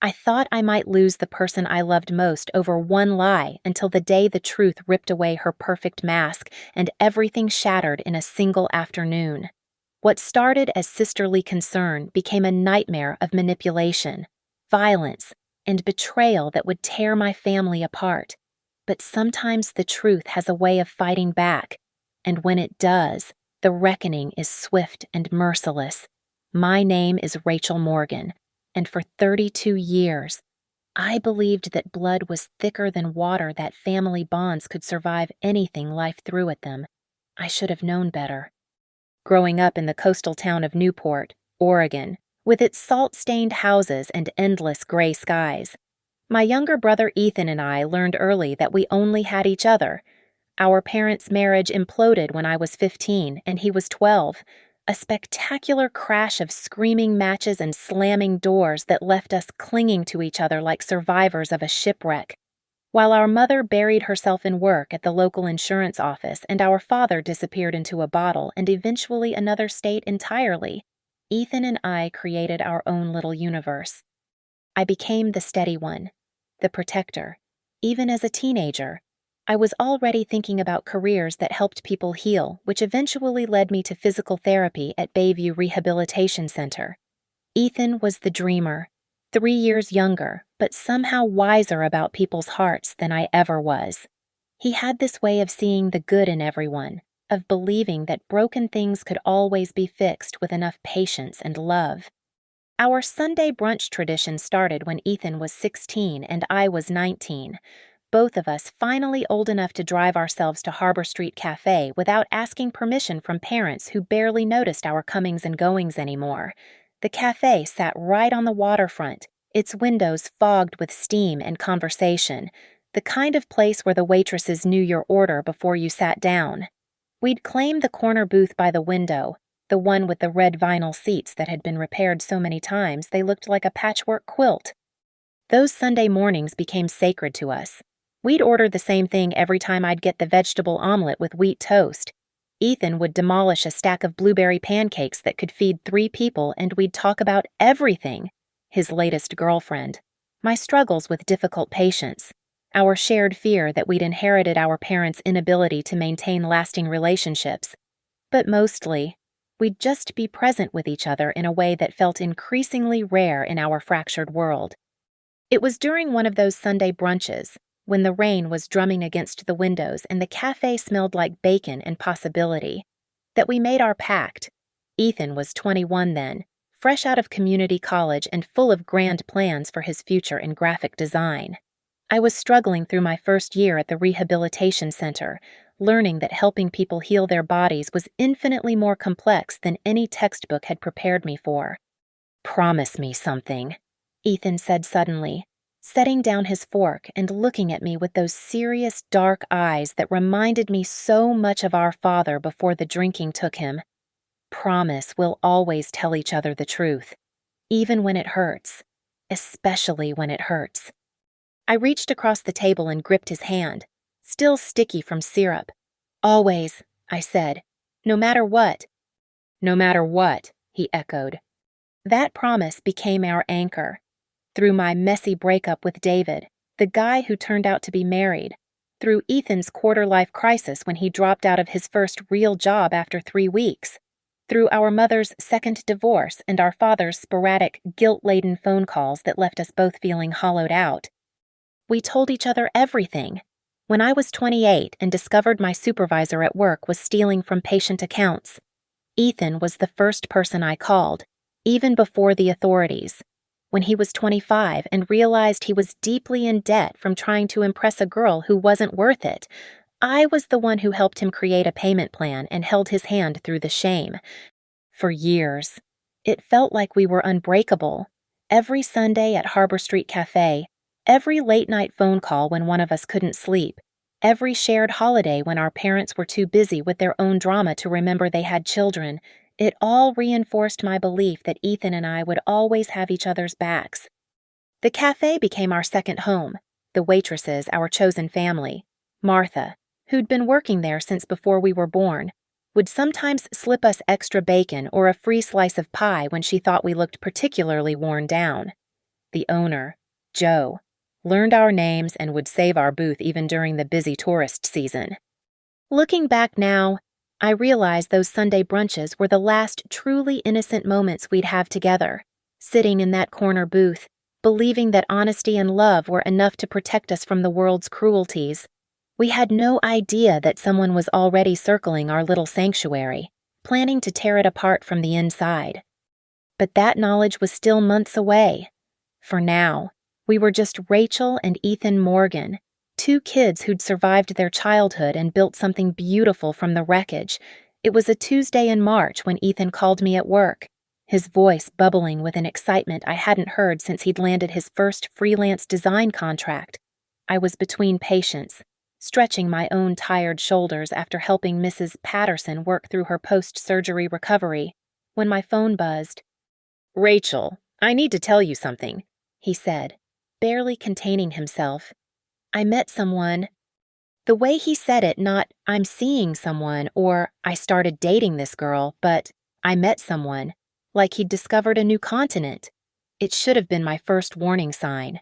I thought I might lose the person I loved most over one lie until the day the truth ripped away her perfect mask and everything shattered in a single afternoon. What started as sisterly concern became a nightmare of manipulation, violence, and betrayal that would tear my family apart. But sometimes the truth has a way of fighting back, and when it does, the reckoning is swift and merciless. My name is Rachel Morgan, and for 32 years, I believed that blood was thicker than water, that family bonds could survive anything life threw at them. I should have known better. Growing up in the coastal town of Newport, Oregon, with its salt-stained houses and endless gray skies, my younger brother Ethan and I learned early that we only had each other. Our parents' marriage imploded when I was 15 and he was 12, a spectacular crash of screaming matches and slamming doors that left us clinging to each other like survivors of a shipwreck. While our mother buried herself in work at the local insurance office and our father disappeared into a bottle and eventually another state entirely, Ethan and I created our own little universe. I became the steady one, the protector. Even as a teenager, I was already thinking about careers that helped people heal, which eventually led me to physical therapy at Bayview Rehabilitation Center. Ethan was the dreamer, 3 years younger, but somehow wiser about people's hearts than I ever was. He had this way of seeing the good in everyone, of believing that broken things could always be fixed with enough patience and love. Our Sunday brunch tradition started when Ethan was 16 and I was 19. Both of us finally old enough to drive ourselves to Harbor Street Cafe without asking permission from parents who barely noticed our comings and goings anymore. The cafe sat right on the waterfront, its windows fogged with steam and conversation, the kind of place where the waitresses knew your order before you sat down. We'd claim the corner booth by the window, the one with the red vinyl seats that had been repaired so many times they looked like a patchwork quilt. Those Sunday mornings became sacred to us. We'd order the same thing every time I'd get the vegetable omelet with wheat toast. Ethan would demolish a stack of blueberry pancakes that could feed 3 people, and we'd talk about everything. His latest girlfriend, my struggles with difficult patients, our shared fear that we'd inherited our parents' inability to maintain lasting relationships. But mostly, we'd just be present with each other in a way that felt increasingly rare in our fractured world. It was during one of those Sunday brunches, when the rain was drumming against the windows and the cafe smelled like bacon and possibility, that we made our pact. Ethan was 21 then, fresh out of community college and full of grand plans for his future in graphic design. I was struggling through my first year at the rehabilitation center, learning that helping people heal their bodies was infinitely more complex than any textbook had prepared me for. "Promise me something," Ethan said suddenly, setting down his fork and looking at me with those serious, dark eyes that reminded me so much of our father before the drinking took him. "Promise we'll always tell each other the truth, even when it hurts, especially when it hurts." I reached across the table and gripped his hand, still sticky from syrup. "Always," I said. "No matter what." "No matter what," he echoed. That promise became our anchor. Through my messy breakup with David, the guy who turned out to be married, through Ethan's quarter-life crisis when he dropped out of his first real job after 3 weeks, through our mother's second divorce and our father's sporadic, guilt-laden phone calls that left us both feeling hollowed out. We told each other everything. When I was 28 and discovered my supervisor at work was stealing from patient accounts, Ethan was the first person I called, even before the authorities. When he was 25 and realized he was deeply in debt from trying to impress a girl who wasn't worth it, I was the one who helped him create a payment plan and held his hand through the shame. For years, it felt like we were unbreakable. Every Sunday at Harbor Street Cafe, every late-night phone call when one of us couldn't sleep, every shared holiday when our parents were too busy with their own drama to remember they had children, it all reinforced my belief that Ethan and I would always have each other's backs. The cafe became our second home, the waitresses our chosen family. Martha, who'd been working there since before we were born, would sometimes slip us extra bacon or a free slice of pie when she thought we looked particularly worn down. The owner, Joe, learned our names and would save our booth even during the busy tourist season. Looking back now, I realize those Sunday brunches were the last truly innocent moments we'd have together, sitting in that corner booth, believing that honesty and love were enough to protect us from the world's cruelties. We had no idea that someone was already circling our little sanctuary, planning to tear it apart from the inside. But that knowledge was still months away. For now, we were just Rachel and Ethan Morgan, two kids who'd survived their childhood and built something beautiful from the wreckage. It was a Tuesday in March when Ethan called me at work, his voice bubbling with an excitement I hadn't heard since he'd landed his first freelance design contract. I was between patients, stretching my own tired shoulders after helping Mrs. Patterson work through her post-surgery recovery, when my phone buzzed. "Rachel, I need to tell you something," he said, barely containing himself. "I met someone." The way he said it, not "I'm seeing someone" or "I started dating this girl," but "I met someone," like he'd discovered a new continent. It should have been my first warning sign.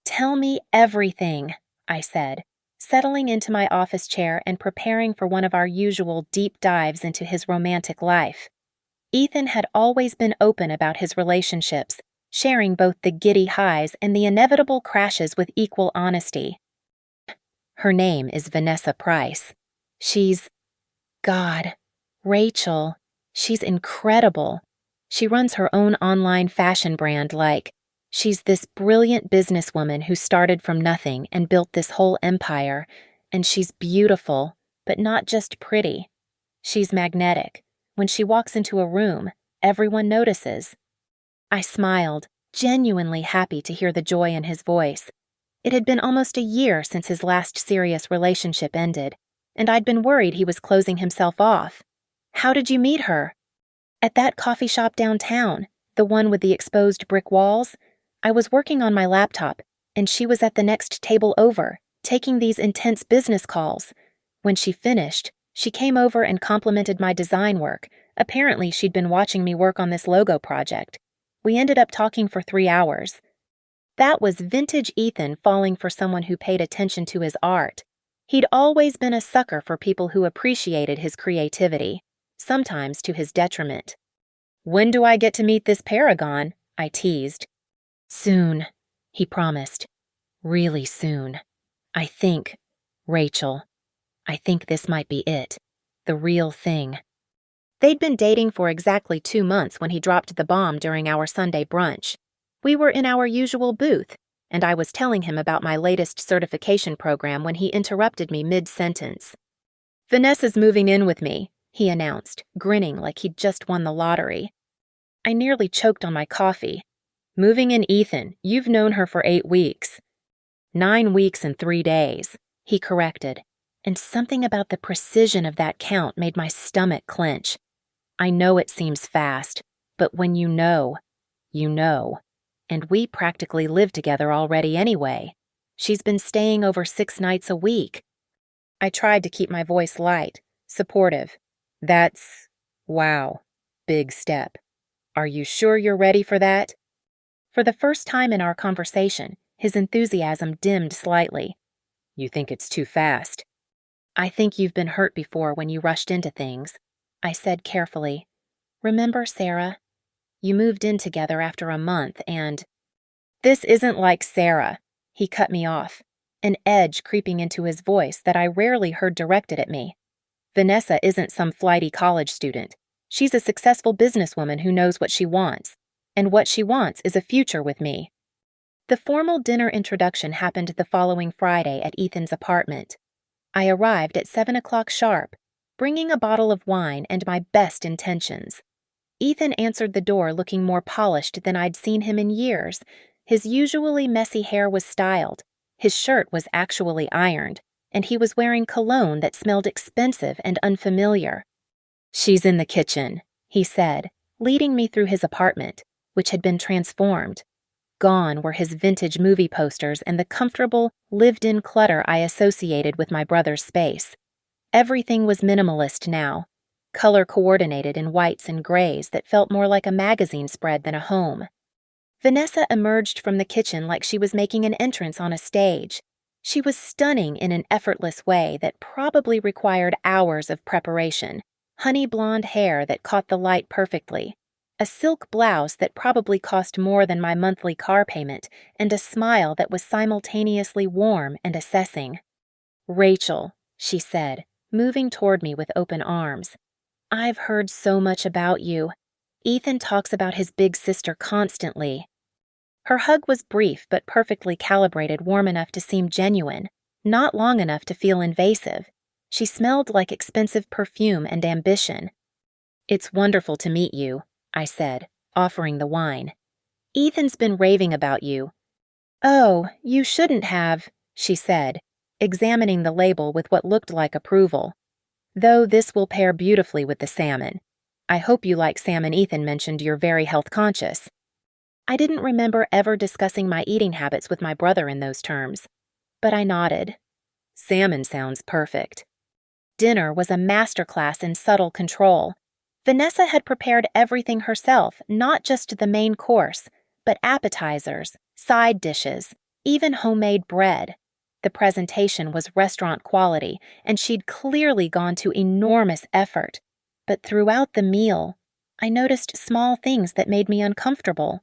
"Tell me everything," I said, settling into my office chair and preparing for one of our usual deep dives into his romantic life. Ethan had always been open about his relationships, sharing both the giddy highs and the inevitable crashes with equal honesty. Her name is Vanessa Price. God, Rachel, she's incredible. She runs her own online fashion brand she's this brilliant businesswoman who started from nothing and built this whole empire, and she's beautiful, but not just pretty. She's magnetic. When she walks into a room, everyone notices. I smiled, genuinely happy to hear the joy in his voice. It had been almost a year since his last serious relationship ended, and I'd been worried he was closing himself off. "How did you meet her?" "At that coffee shop downtown, the one with the exposed brick walls. I was working on my laptop, and she was at the next table over, taking these intense business calls. When she finished, she came over and complimented my design work. Apparently, she'd been watching me work on this logo project. We ended up talking for 3 hours. That was vintage Ethan falling for someone who paid attention to his art. He'd always been a sucker for people who appreciated his creativity, sometimes to his detriment. "When do I get to meet this paragon?" I teased. "Soon," he promised. "Really soon. I think, Rachel, I think this might be it. The real thing." They'd been dating for exactly 2 months when he dropped the bomb during our Sunday brunch. We were in our usual booth, and I was telling him about my latest certification program when he interrupted me mid-sentence. "Vanessa's moving in with me," he announced, grinning like he'd just won the lottery. I nearly choked on my coffee. "Moving in Ethan, you've known her for 8 weeks. 9 weeks and 3 days, he corrected, and something about the precision of that count made my stomach clench. I know it seems fast, but when you know, and we practically live together already anyway. She's been staying over 6 nights a week." I tried to keep my voice light, supportive. Wow, big step. Are you sure you're ready for that?" For the first time in our conversation, his enthusiasm dimmed slightly. "You think it's too fast?" "I think you've been hurt before when you rushed into things," I said carefully. "Remember, Sarah? You moved in together after a month and—" "This isn't like Sarah," he cut me off, an edge creeping into his voice that I rarely heard directed at me. "Vanessa isn't some flighty college student. She's a successful businesswoman who knows what she wants, and what she wants is a future with me." The formal dinner introduction happened the following Friday at Ethan's apartment. I arrived at 7 o'clock sharp, bringing a bottle of wine and my best intentions. Ethan answered the door looking more polished than I'd seen him in years. His usually messy hair was styled, his shirt was actually ironed, and he was wearing cologne that smelled expensive and unfamiliar. "She's in the kitchen," he said, leading me through his apartment, which had been transformed. Gone were his vintage movie posters and the comfortable, lived-in clutter I associated with my brother's space. Everything was minimalist now, color-coordinated in whites and grays that felt more like a magazine spread than a home. Vanessa emerged from the kitchen like she was making an entrance on a stage. She was stunning in an effortless way that probably required hours of preparation, honey blonde hair that caught the light perfectly, a silk blouse that probably cost more than my monthly car payment, and a smile that was simultaneously warm and assessing. "Rachel," she said, moving toward me with open arms. "I've heard so much about you. Ethan talks about his big sister constantly." Her hug was brief but perfectly calibrated, warm enough to seem genuine, not long enough to feel invasive. She smelled like expensive perfume and ambition. "It's wonderful to meet you," I said, offering the wine. "Ethan's been raving about you." "Oh, you shouldn't have," she said, examining the label with what looked like approval. "Though this will pair beautifully with the salmon. I hope you like salmon. Ethan mentioned you're very health conscious." I didn't remember ever discussing my eating habits with my brother in those terms, but I nodded. "Salmon sounds perfect." Dinner was a masterclass in subtle control. Vanessa had prepared everything herself, not just the main course, but appetizers, side dishes, even homemade bread. The presentation was restaurant quality, and she'd clearly gone to enormous effort. But throughout the meal, I noticed small things that made me uncomfortable.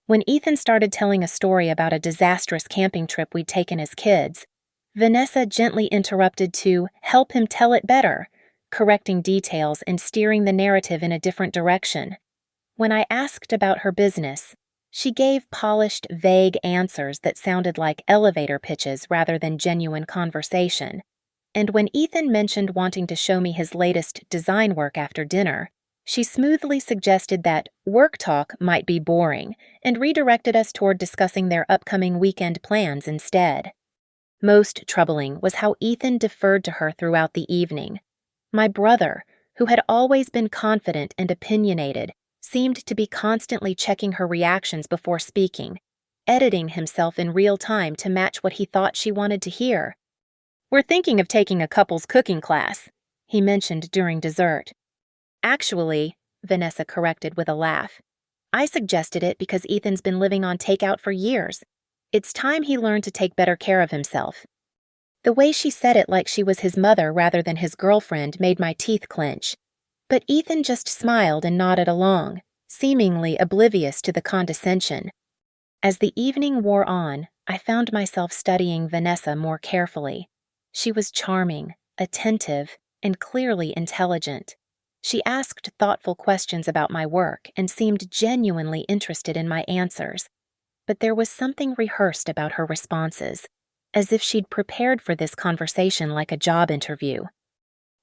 When Ethan started telling a story about a disastrous camping trip we'd taken as kids, Vanessa gently interrupted to help him tell it better, correcting details and steering the narrative in a different direction. When I asked about her business, she gave polished, vague answers that sounded like elevator pitches rather than genuine conversation. And when Ethan mentioned wanting to show me his latest design work after dinner, she smoothly suggested that work talk might be boring and redirected us toward discussing their upcoming weekend plans instead. Most troubling was how Ethan deferred to her throughout the evening. My brother, who had always been confident and opinionated, seemed to be constantly checking her reactions before speaking, editing himself in real time to match what he thought she wanted to hear. "We're thinking of taking a couple's cooking class," he mentioned during dessert. "Actually," Vanessa corrected with a laugh, "I suggested it because Ethan's been living on takeout for years. It's time he learned to take better care of himself." The way she said it like she was his mother rather than his girlfriend made my teeth clench. But Ethan just smiled and nodded along, seemingly oblivious to the condescension. As the evening wore on, I found myself studying Vanessa more carefully. She was charming, attentive, and clearly intelligent. She asked thoughtful questions about my work and seemed genuinely interested in my answers. But there was something rehearsed about her responses, as if she'd prepared for this conversation like a job interview.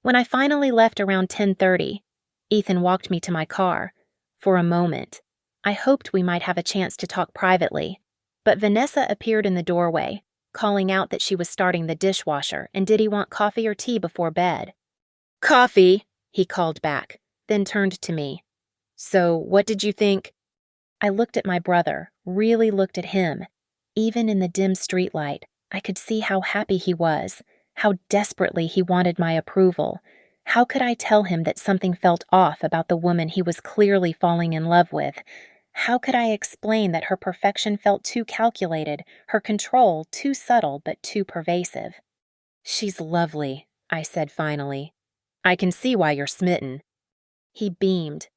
When I finally left around 10:30, Ethan walked me to my car. For a moment, I hoped we might have a chance to talk privately, but Vanessa appeared in the doorway, calling out that she was starting the dishwasher and did he want coffee or tea before bed. "Coffee," he called back, then turned to me. "So, what did you think?" I looked at my brother, really looked at him. Even in the dim streetlight, I could see how happy he was, how desperately he wanted my approval. How could I tell him that something felt off about the woman he was clearly falling in love with? How could I explain that her perfection felt too calculated, her control too subtle but too pervasive? "She's lovely," I said finally. "I can see why you're smitten." He beamed.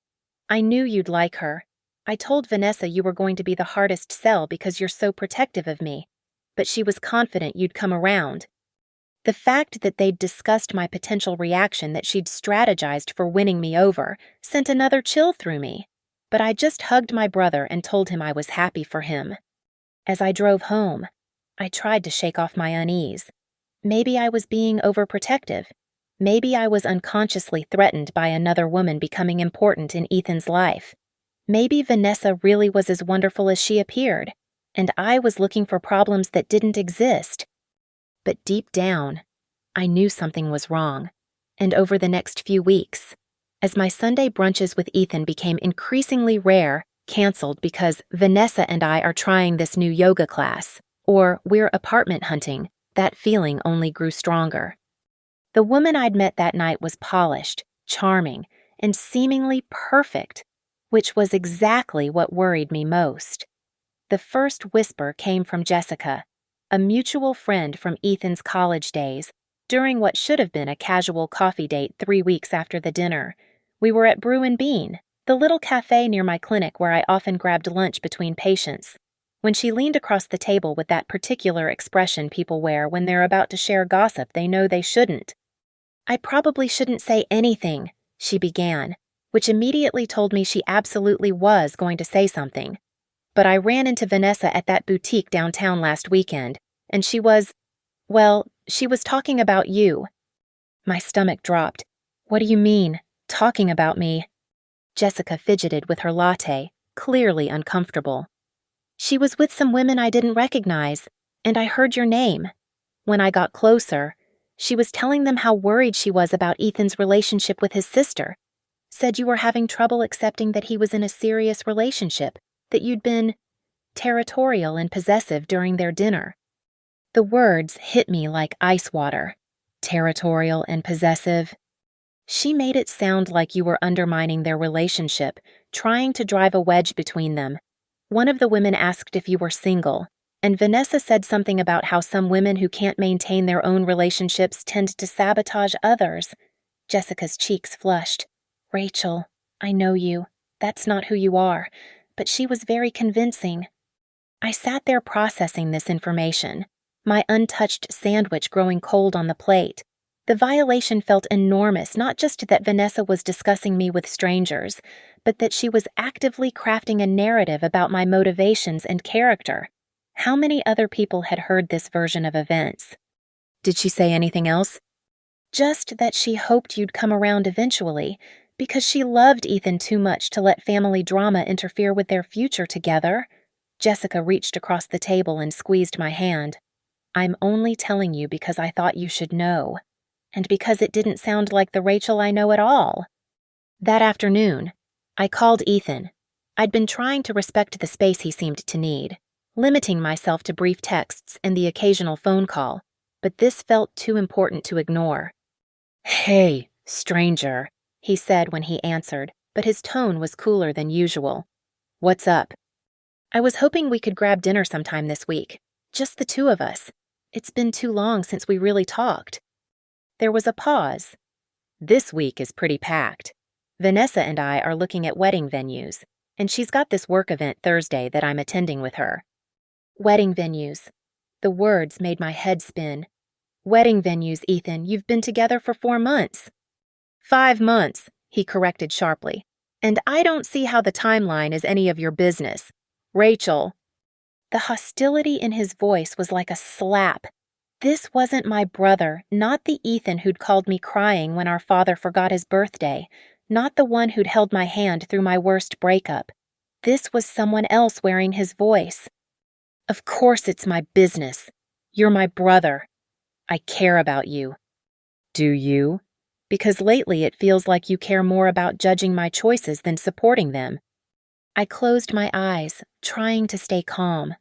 "I knew you'd like her. I told Vanessa you were going to be the hardest sell because you're so protective of me, but she was confident you'd come around." The fact that they'd discussed my potential reaction, that she'd strategized for winning me over, sent another chill through me. But I just hugged my brother and told him I was happy for him. As I drove home, I tried to shake off my unease. Maybe I was being overprotective. Maybe I was unconsciously threatened by another woman becoming important in Ethan's life. Maybe Vanessa really was as wonderful as she appeared, and I was looking for problems that didn't exist. But deep down, I knew something was wrong. And over the next few weeks, as my Sunday brunches with Ethan became increasingly rare, canceled because Vanessa and I are trying this new yoga class, or we're apartment hunting, that feeling only grew stronger. The woman I'd met that night was polished, charming, and seemingly perfect, which was exactly what worried me most. The first whisper came from Jessica, a mutual friend from Ethan's college days, during what should have been a casual coffee date 3 weeks after the dinner. We were at Brew and Bean, the little cafe near my clinic where I often grabbed lunch between patients. When she leaned across the table with that particular expression people wear when they're about to share gossip they know they shouldn't. "I probably shouldn't say anything," she began, which immediately told me she absolutely was going to say something. "But I ran into Vanessa at that boutique downtown last weekend, and she was talking about you." My stomach dropped. "What do you mean, talking about me?" Jessica fidgeted with her latte, clearly uncomfortable. "She was with some women I didn't recognize, and I heard your name. When I got closer, she was telling them how worried she was about Ethan's relationship with his sister. Said you were having trouble accepting that he was in a serious relationship, that you'd been territorial and possessive during their dinner." The words hit me like ice water. Territorial and possessive. She made it sound like you were undermining their relationship, trying to drive a wedge between them. One of the women asked if you were single, and Vanessa said something about how some women who can't maintain their own relationships tend to sabotage others. Jessica's cheeks flushed. "Rachel, I know you. That's not who you are." But she was very convincing. I sat there processing this information, my untouched sandwich growing cold on the plate. The violation felt enormous, not just that Vanessa was discussing me with strangers, but that she was actively crafting a narrative about my motivations and character. How many other people had heard this version of events? "Did she say anything else?" "Just that she hoped you'd come around eventually, because she loved Ethan too much to let family drama interfere with their future together." Jessica reached across the table and squeezed my hand. "I'm only telling you because I thought you should know, and because it didn't sound like the Rachel I know at all." That afternoon, I called Ethan. I'd been trying to respect the space he seemed to need, limiting myself to brief texts and the occasional phone call, but this felt too important to ignore. "Hey, stranger," he said when he answered, but his tone was cooler than usual. "What's up?" "I was hoping we could grab dinner sometime this week. Just the two of us. It's been too long since we really talked." There was a pause. "This week is pretty packed. Vanessa and I are looking at wedding venues, and she's got this work event Thursday that I'm attending with her." Wedding venues. The words made my head spin. "Wedding venues, Ethan. You've been together for 4 months. 5 months, he corrected sharply. "And I don't see how the timeline is any of your business. Rachel." The hostility in his voice was like a slap. This wasn't my brother, not the Ethan who'd called me crying when our father forgot his birthday, not the one who'd held my hand through my worst breakup. This was someone else wearing his voice. "Of course it's my business. You're my brother. I care about you." "Do you? Because lately it feels like you care more about judging my choices than supporting them." I closed my eyes, trying to stay calm.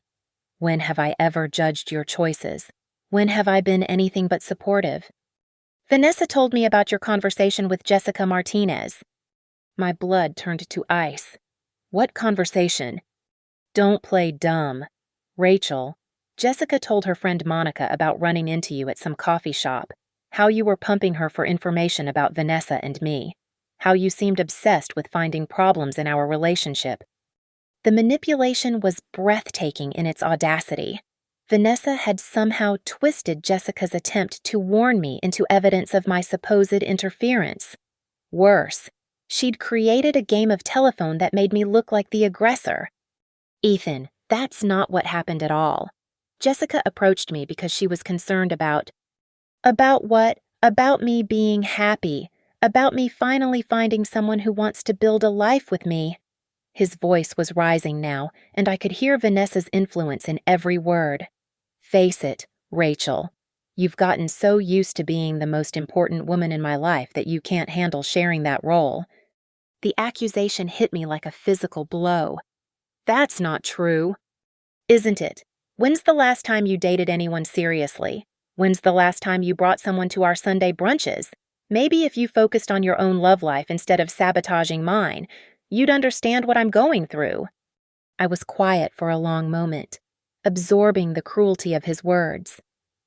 When have I ever judged your choices? When have I been anything but supportive? "Vanessa told me about your conversation with Jessica Martinez." My blood turned to ice. "What conversation?" "Don't play dumb. Rachel, Jessica told her friend Monica about running into you at some coffee shop, how you were pumping her for information about Vanessa and me, how you seemed obsessed with finding problems in our relationship." The manipulation was breathtaking in its audacity. Vanessa had somehow twisted Jessica's attempt to warn me into evidence of my supposed interference. Worse, she'd created a game of telephone that made me look like the aggressor. "Ethan, that's not what happened at all." Jessica approached me because she was concerned about what? About me being happy, about me finally finding someone who wants to build a life with me. His voice was rising now, and I could hear Vanessa's influence in every word. "Face it, Rachel. You've gotten so used to being the most important woman in my life that you can't handle sharing that role." The accusation hit me like a physical blow. "That's not true." "Isn't it? When's the last time you dated anyone seriously? When's the last time you brought someone to our Sunday brunches? Maybe if you focused on your own love life instead of sabotaging mine, you'd understand what I'm going through." I was quiet for a long moment, absorbing the cruelty of his words.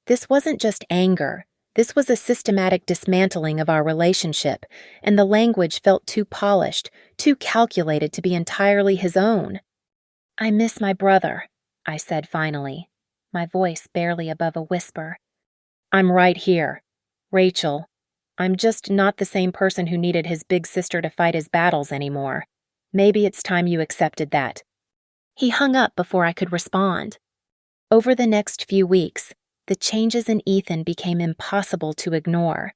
This wasn't just anger. This was a systematic dismantling of our relationship, and the language felt too polished, too calculated to be entirely his own. "I miss my brother," I said finally, my voice barely above a whisper. "I'm right here. Rachel, I'm just not the same person who needed his big sister to fight his battles anymore. Maybe it's time you accepted that." He hung up before I could respond. Over the next few weeks, the changes in Ethan became impossible to ignore.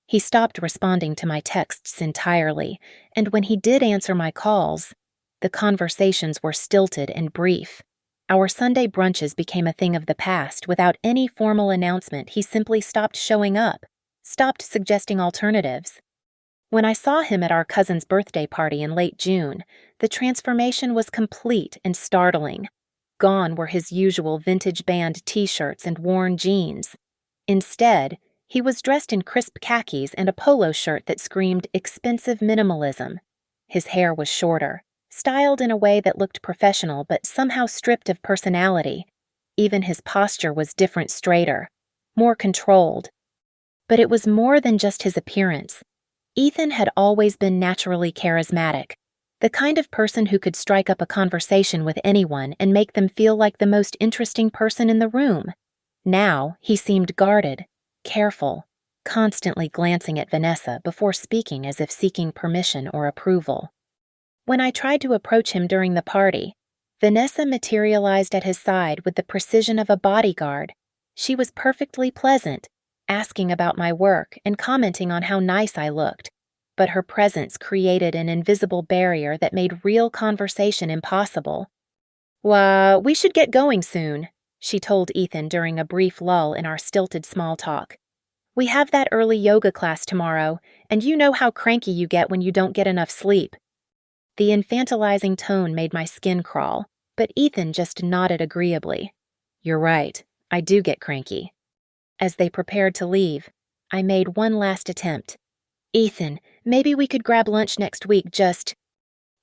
He stopped responding to my texts entirely, and when he did answer my calls, the conversations were stilted and brief. Our Sunday brunches became a thing of the past. Without any formal announcement, he simply stopped showing up, stopped suggesting alternatives. When I saw him at our cousin's birthday party in late June, the transformation was complete and startling. Gone were his usual vintage band t-shirts and worn jeans. Instead, he was dressed in crisp khakis and a polo shirt that screamed expensive minimalism. His hair was shorter, styled in a way that looked professional but somehow stripped of personality. Even his posture was different, straighter, more controlled. But it was more than just his appearance. Ethan had always been naturally charismatic, the kind of person who could strike up a conversation with anyone and make them feel like the most interesting person in the room. Now, he seemed guarded, careful, constantly glancing at Vanessa before speaking as if seeking permission or approval. When I tried to approach him during the party, Vanessa materialized at his side with the precision of a bodyguard. She was perfectly pleasant, asking about my work and commenting on how nice I looked, but her presence created an invisible barrier that made real conversation impossible. We should get going soon," she told Ethan during a brief lull in our stilted small talk. "We have that early yoga class tomorrow, and you know how cranky you get when you don't get enough sleep." The infantilizing tone made my skin crawl, but Ethan just nodded agreeably. "You're right, I do get cranky." As they prepared to leave, I made one last attempt. "Ethan, maybe we could grab lunch next week, just—"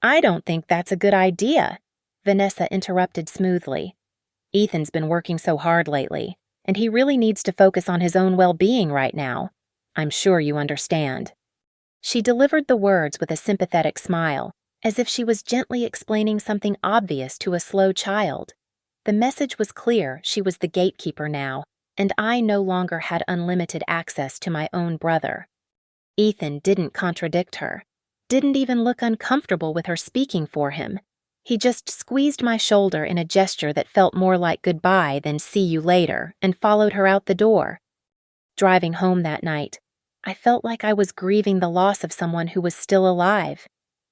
"I don't think that's a good idea," Vanessa interrupted smoothly. "Ethan's been working so hard lately, and he really needs to focus on his own well-being right now. I'm sure you understand." She delivered the words with a sympathetic smile, as if she was gently explaining something obvious to a slow child. The message was clear. She was the gatekeeper now, and I no longer had unlimited access to my own brother. Ethan didn't contradict her, didn't even look uncomfortable with her speaking for him. He just squeezed my shoulder in a gesture that felt more like goodbye than see you later, and followed her out the door. Driving home that night, I felt like I was grieving the loss of someone who was still alive,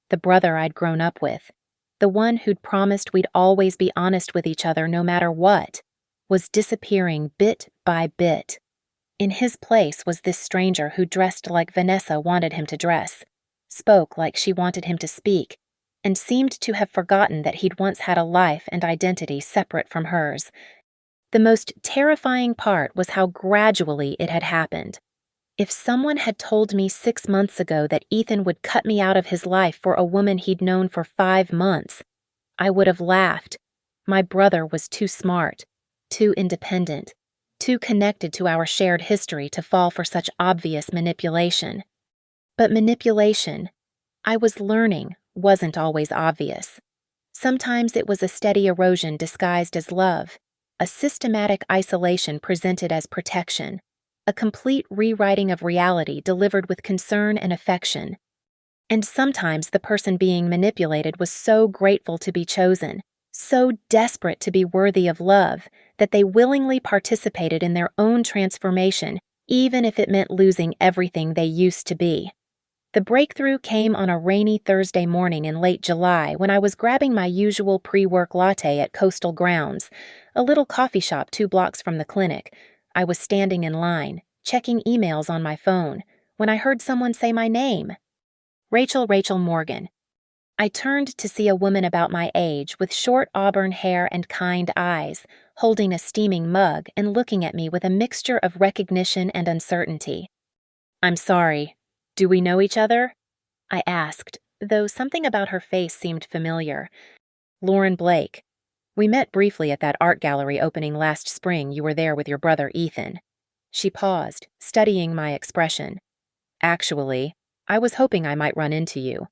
the brother I'd grown up with, the one who'd promised we'd always be honest with each other no matter what, was disappearing bit by bit. In his place was this stranger who dressed like Vanessa wanted him to dress, spoke like she wanted him to speak, and seemed to have forgotten that he'd once had a life and identity separate from hers. The most terrifying part was how gradually it had happened. If someone had told me 6 months ago that Ethan would cut me out of his life for a woman he'd known for 5 months, I would have laughed. My brother was too smart, too independent, too connected to our shared history to fall for such obvious manipulation. But manipulation, I was learning, wasn't always obvious. Sometimes it was a steady erosion disguised as love, a systematic isolation presented as protection, a complete rewriting of reality delivered with concern and affection. And sometimes the person being manipulated was so grateful to be chosen, so desperate to be worthy of love, that they willingly participated in their own transformation, even if it meant losing everything they used to be. The breakthrough came on a rainy Thursday morning in late July when I was grabbing my usual pre-work latte at Coastal Grounds, a little coffee shop 2 blocks from the clinic. I was standing in line, checking emails on my phone, when I heard someone say my name. Rachel Morgan. I turned to see a woman about my age with short auburn hair and kind eyes, holding a steaming mug and looking at me with a mixture of recognition and uncertainty. "I'm sorry. Do we know each other?" I asked, though something about her face seemed familiar. Lauren Blake. We met briefly at that art gallery opening last spring. You were there with your brother Ethan. She paused, studying my expression. Actually, I was hoping I might run into you.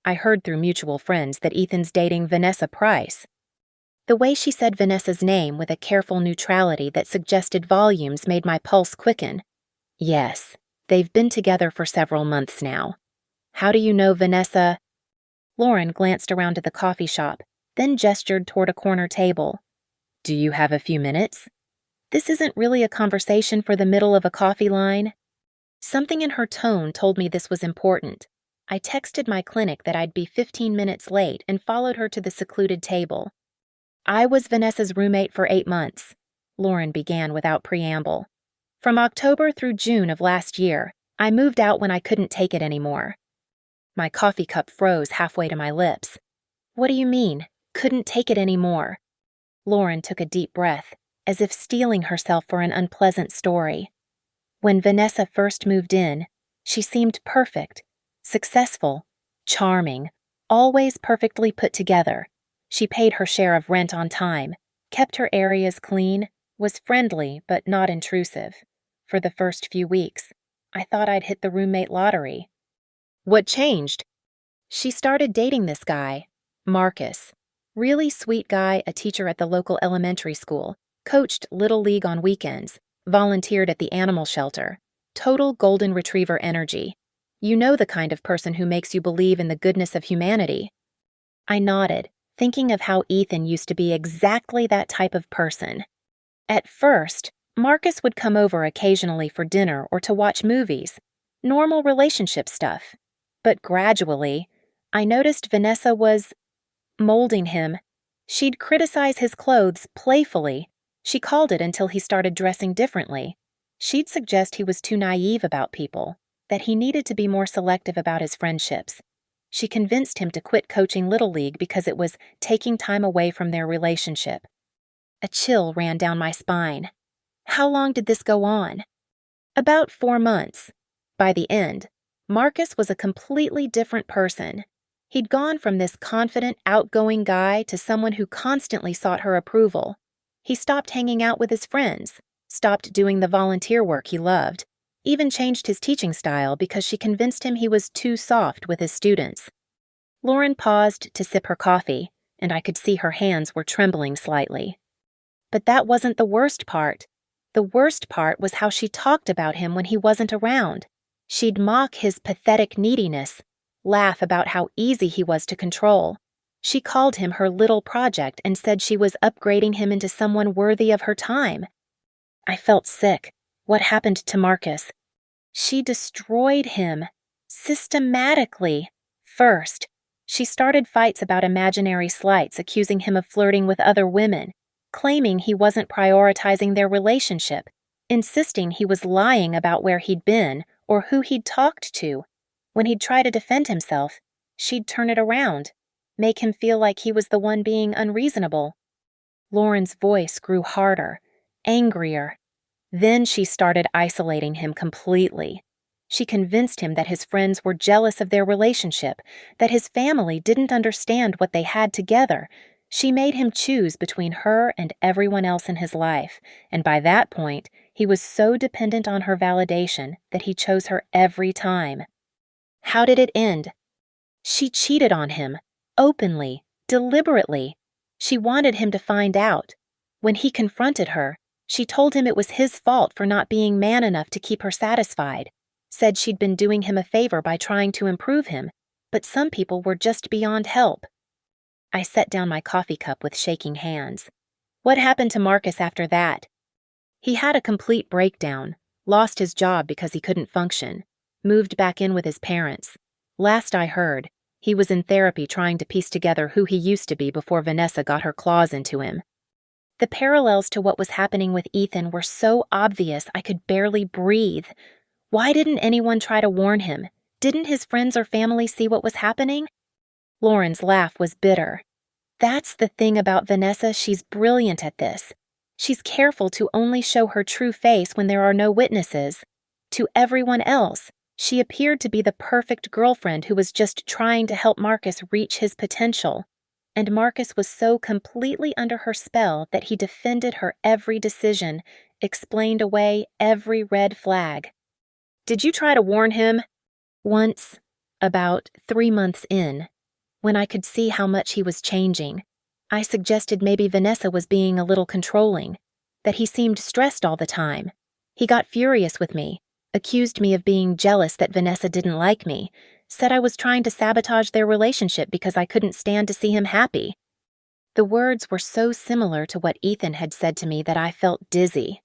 I heard through mutual friends that Ethan's dating Vanessa Price. The way she said Vanessa's name with a careful neutrality that suggested volumes made my pulse quicken. Yes, they've been together for several months now. How do you know Vanessa? Lauren glanced around at the coffee shop, then gestured toward a corner table. Do you have a few minutes? This isn't really a conversation for the middle of a coffee line. Something in her tone told me this was important. I texted my clinic that I'd be 15 minutes late and followed her to the secluded table. I was Vanessa's roommate for 8 months, Lauren began without preamble. From October through June of last year, I moved out when I couldn't take it anymore. My coffee cup froze halfway to my lips. What do you mean, couldn't take it anymore? Lauren took a deep breath, as if steeling herself for an unpleasant story. When Vanessa first moved in, she seemed perfect, successful, charming, always perfectly put together. She paid her share of rent on time, kept her areas clean, was friendly but not intrusive. For the first few weeks, I thought I'd hit the roommate lottery. What changed? She started dating this guy, Marcus. Really sweet guy, a teacher at the local elementary school, coached Little League on weekends, volunteered at the animal shelter. Total golden retriever energy. You know the kind of person who makes you believe in the goodness of humanity. I nodded, thinking of how Ethan used to be exactly that type of person. At first, Marcus would come over occasionally for dinner or to watch movies, normal relationship stuff. But gradually, I noticed Vanessa was molding him. She'd criticize his clothes playfully. She called it until he started dressing differently. She'd suggest he was too naive about people, that he needed to be more selective about his friendships. She convinced him to quit coaching Little League because it was taking time away from their relationship. A chill ran down my spine. How long did this go on? About 4 months. By the end, Marcus was a completely different person. He'd gone from this confident, outgoing guy to someone who constantly sought her approval. He stopped hanging out with his friends, stopped doing the volunteer work he loved, even changed his teaching style because she convinced him he was too soft with his students. Lauren paused to sip her coffee, and I could see her hands were trembling slightly. But that wasn't the worst part. The worst part was how she talked about him when he wasn't around. She'd mock his pathetic neediness, laugh about how easy he was to control. She called him her little project and said she was upgrading him into someone worthy of her time. I felt sick. What happened to Marcus? She destroyed him. Systematically. First, she started fights about imaginary slights, accusing him of flirting with other women, claiming he wasn't prioritizing their relationship, insisting he was lying about where he'd been or who he'd talked to. When he'd try to defend himself, she'd turn it around, make him feel like he was the one being unreasonable. Lauren's voice grew harder, angrier. Then she started isolating him completely. She convinced him that his friends were jealous of their relationship, that his family didn't understand what they had together. She made him choose between her and everyone else in his life, and by that point, he was so dependent on her validation that he chose her every time. How did it end? She cheated on him, openly, deliberately. She wanted him to find out. When he confronted her, she told him it was his fault for not being man enough to keep her satisfied, said she'd been doing him a favor by trying to improve him, but some people were just beyond help. I set down my coffee cup with shaking hands. What happened to Marcus after that? He had a complete breakdown, lost his job because he couldn't function, moved back in with his parents. Last I heard, he was in therapy trying to piece together who he used to be before Vanessa got her claws into him. The parallels to what was happening with Ethan were so obvious I could barely breathe. Why didn't anyone try to warn him? Didn't his friends or family see what was happening? Lauren's laugh was bitter. That's the thing about Vanessa, she's brilliant at this. She's careful to only show her true face when there are no witnesses. To everyone else, she appeared to be the perfect girlfriend who was just trying to help Marcus reach his potential. and Marcus was so completely under her spell that he defended her every decision, explained away every red flag. "Did you try to warn him?" "Once, about 3 months in, when I could see how much he was changing. I suggested maybe Vanessa was being a little controlling, that he seemed stressed all the time. He got furious with me, accused me of being jealous that Vanessa didn't like me, said I was trying to sabotage their relationship because I couldn't stand to see him happy." The words were so similar to what Ethan had said to me that I felt dizzy.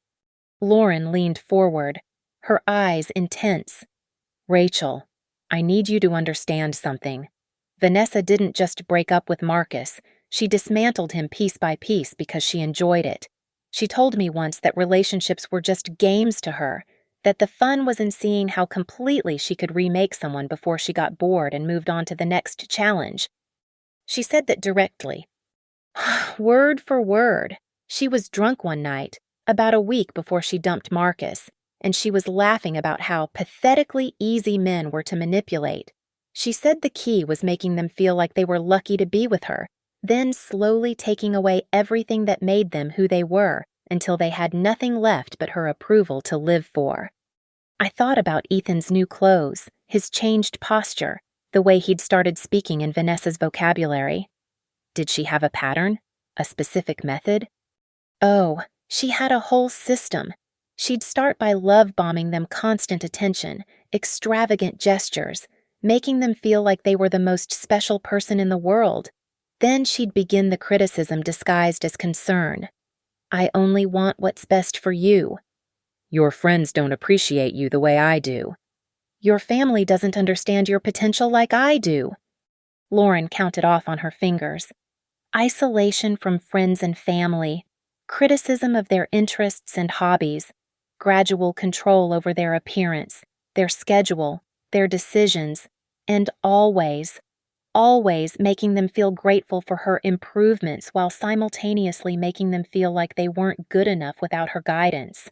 Lauren leaned forward, her eyes intense. "Rachel, I need you to understand something. Vanessa didn't just break up with Marcus. She dismantled him piece by piece because she enjoyed it. She told me once that relationships were just games to her, that the fun was in seeing how completely she could remake someone before she got bored and moved on to the next challenge. She said that directly. Word for word. She was drunk one night, about a week before she dumped Marcus, and she was laughing about how pathetically easy men were to manipulate. She said the key was making them feel like they were lucky to be with her, then slowly taking away everything that made them who they were until they had nothing left but her approval to live for. I thought about Ethan's new clothes, his changed posture, the way he'd started speaking in Vanessa's vocabulary. Did she have a pattern? A specific method? Oh, she had a whole system. She'd start by love-bombing them constant attention, extravagant gestures, making them feel like they were the most special person in the world. Then she'd begin the criticism disguised as concern. "I only want what's best for you." "Your friends don't appreciate you the way I do." "Your family doesn't understand your potential like I do." Lauren counted off on her fingers. Isolation from friends and family, criticism of their interests and hobbies, gradual control over their appearance, their schedule, their decisions, and always making them feel grateful for her improvements while simultaneously making them feel like they weren't good enough without her guidance.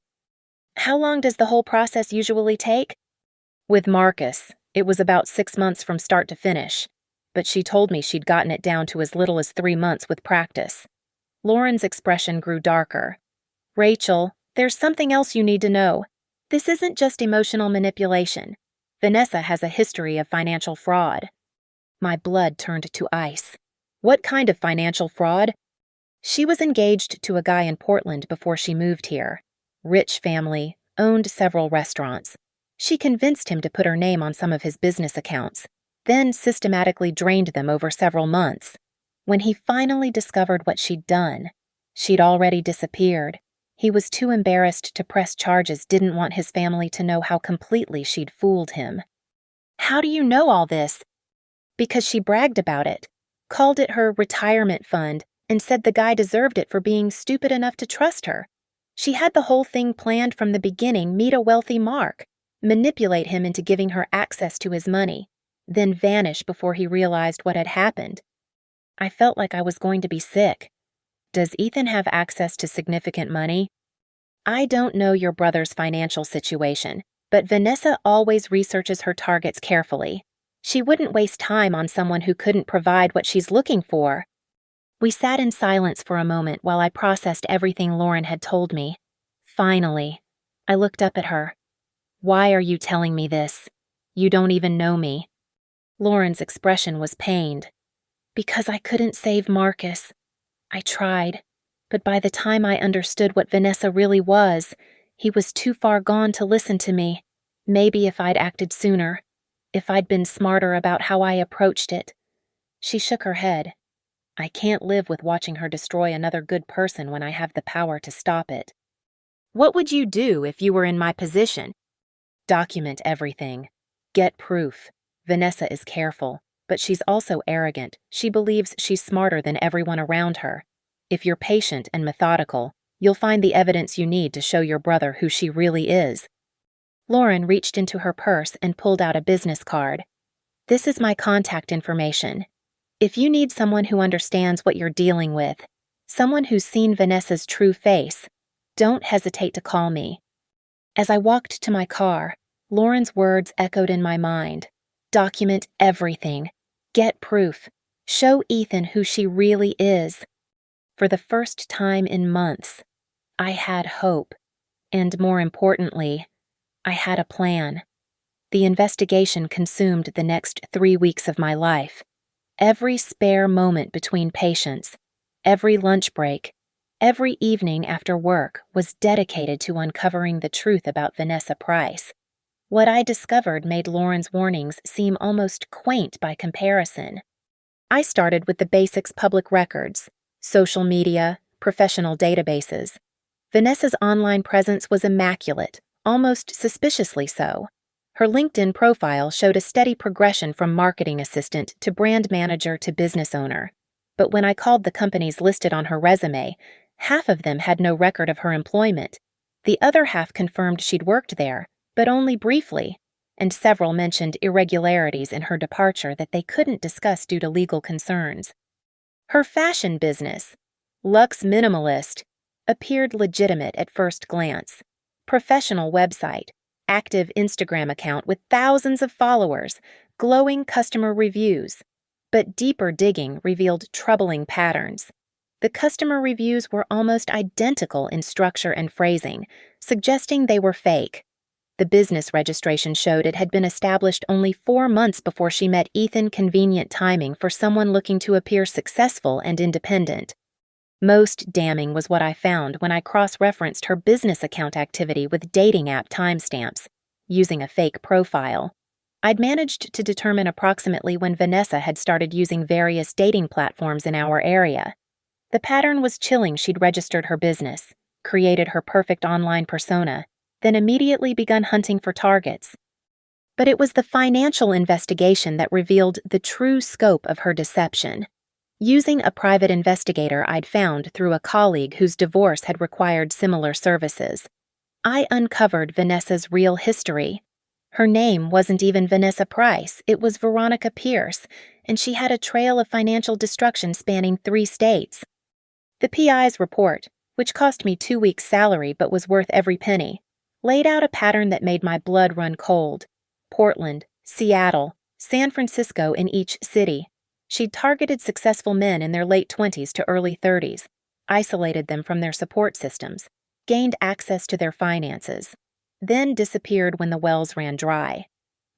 How long does the whole process usually take? With Marcus, it was about 6 months from start to finish, but she told me she'd gotten it down to as little as 3 months with practice. Lauren's expression grew darker. "Rachel, there's something else you need to know. This isn't just emotional manipulation. Vanessa has a history of financial fraud." My blood turned to ice. "What kind of financial fraud?" "She was engaged to a guy in Portland before she moved here. Rich family, owned several restaurants. She convinced him to put her name on some of his business accounts, then systematically drained them over several months. When he finally discovered what she'd done, she'd already disappeared. He was too embarrassed to press charges, didn't want his family to know how completely she'd fooled him." "How do you know all this?" "Because she bragged about it, called it her retirement fund, and said the guy deserved it for being stupid enough to trust her. She had the whole thing planned from the beginning, meet a wealthy Mark, manipulate him into giving her access to his money, then vanish before he realized what had happened. I felt like I was going to be sick. Does Ethan have access to significant money?" "I don't know your brother's financial situation, but Vanessa always researches her targets carefully. She wouldn't waste time on someone who couldn't provide what she's looking for." We sat in silence for a moment while I processed everything Lauren had told me. Finally, I looked up at her. "Why are you telling me this? You don't even know me." Lauren's expression was pained. "Because I couldn't save Marcus. I tried, but by the time I understood what Vanessa really was, he was too far gone to listen to me. Maybe if I'd acted sooner, if I'd been smarter about how I approached it." She shook her head. "I can't live with watching her destroy another good person when I have the power to stop it." "What would you do if you were in my position?" "Document everything. Get proof. Vanessa is careful, but she's also arrogant. She believes she's smarter than everyone around her. If you're patient and methodical, you'll find the evidence you need to show your brother who she really is." Lauren reached into her purse and pulled out a business card. "This is my contact information. If you need someone who understands what you're dealing with, someone who's seen Vanessa's true face, don't hesitate to call me." As I walked to my car, Lauren's words echoed in my mind. Document everything. Get proof. Show Ethan who she really is. For the first time in months, I had hope. And more importantly, I had a plan. The investigation consumed the next 3 weeks of my life. Every spare moment between patients, every lunch break, every evening after work was dedicated to uncovering the truth about Vanessa Price. What I discovered made Lauren's warnings seem almost quaint by comparison. I started with the basics: public records, social media, professional databases. Vanessa's online presence was immaculate, almost suspiciously so. Her LinkedIn profile showed a steady progression from marketing assistant to brand manager to business owner. But when I called the companies listed on her resume, half of them had no record of her employment. The other half confirmed she'd worked there, but only briefly, and several mentioned irregularities in her departure that they couldn't discuss due to legal concerns. Her fashion business, Luxe Minimalist, appeared legitimate at first glance. Professional website, active Instagram account with thousands of followers, glowing customer reviews. But deeper digging revealed troubling patterns. The customer reviews were almost identical in structure and phrasing, suggesting they were fake. The business registration showed it had been established only 4 months before she met Ethan. Convenient timing for someone looking to appear successful and independent. Most damning was what I found when I cross-referenced her business account activity with dating app timestamps, using a fake profile. I'd managed to determine approximately when Vanessa had started using various dating platforms in our area. The pattern was chilling. She'd registered her business, created her perfect online persona, then immediately begun hunting for targets. But it was the financial investigation that revealed the true scope of her deception. Using a private investigator I'd found through a colleague whose divorce had required similar services, I uncovered Vanessa's real history. Her name wasn't even Vanessa Price, it was Veronica Pierce, and she had a trail of financial destruction spanning 3 states. The PI's report, which cost me 2 weeks' salary but was worth every penny, laid out a pattern that made my blood run cold. Portland, Seattle, San Francisco in each city. She'd targeted successful men in their late 20s to early 30s, isolated them from their support systems, gained access to their finances, then disappeared when the wells ran dry.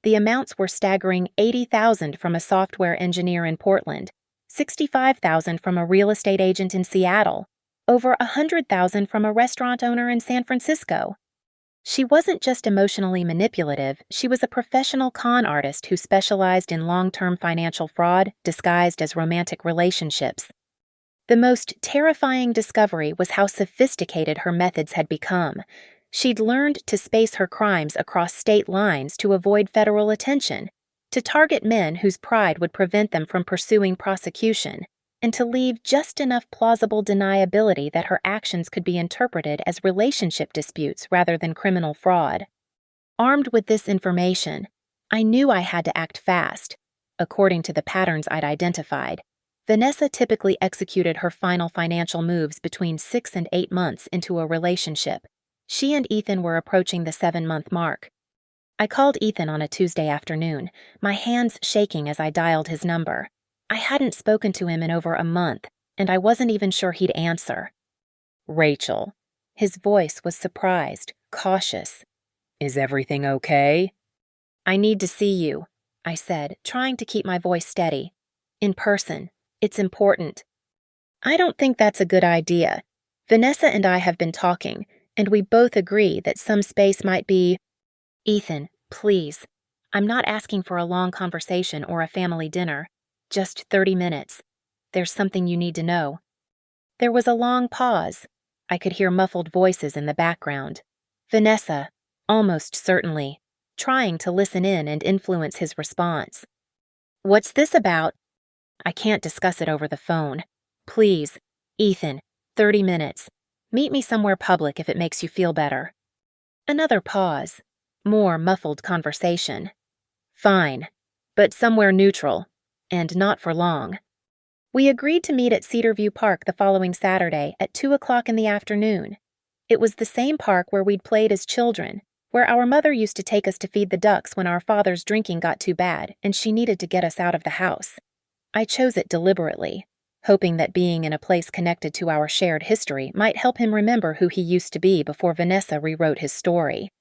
The amounts were staggering: $80,000 from a software engineer in Portland, $65,000 from a real estate agent in Seattle, over $100,000 from a restaurant owner in San Francisco. She wasn't just emotionally manipulative, she was a professional con artist who specialized in long-term financial fraud disguised as romantic relationships. The most terrifying discovery was how sophisticated her methods had become. She'd learned to space her crimes across state lines to avoid federal attention, to target men whose pride would prevent them from pursuing prosecution, and to leave just enough plausible deniability that her actions could be interpreted as relationship disputes rather than criminal fraud. Armed with this information, I knew I had to act fast. According to the patterns I'd identified, Vanessa typically executed her final financial moves between 6 and 8 months into a relationship. She and Ethan were approaching the 7-month mark. I called Ethan on a Tuesday afternoon, my hands shaking as I dialed his number. I hadn't spoken to him in over a month, and I wasn't even sure he'd answer. "Rachel." His voice was surprised, cautious. "Is everything okay?" "I need to see you," I said, trying to keep my voice steady. "In person. It's important." "I don't think that's a good idea. Vanessa and I have been talking, and we both agree that some space might be—" "Ethan, please. I'm not asking for a long conversation or a family dinner. Just 30 minutes. There's something you need to know." There was a long pause. I could hear muffled voices in the background. Vanessa, almost certainly, trying to listen in and influence his response. "What's this about?" "I can't discuss it over the phone. Please, Ethan, 30 minutes. Meet me somewhere public if it makes you feel better." Another pause. More muffled conversation. "Fine, but somewhere neutral. And not for long." We agreed to meet at Cedarview Park the following Saturday at 2 o'clock in the afternoon. It was the same park where we'd played as children, where our mother used to take us to feed the ducks when our father's drinking got too bad and she needed to get us out of the house. I chose it deliberately, hoping that being in a place connected to our shared history might help him remember who he used to be before Vanessa rewrote his story.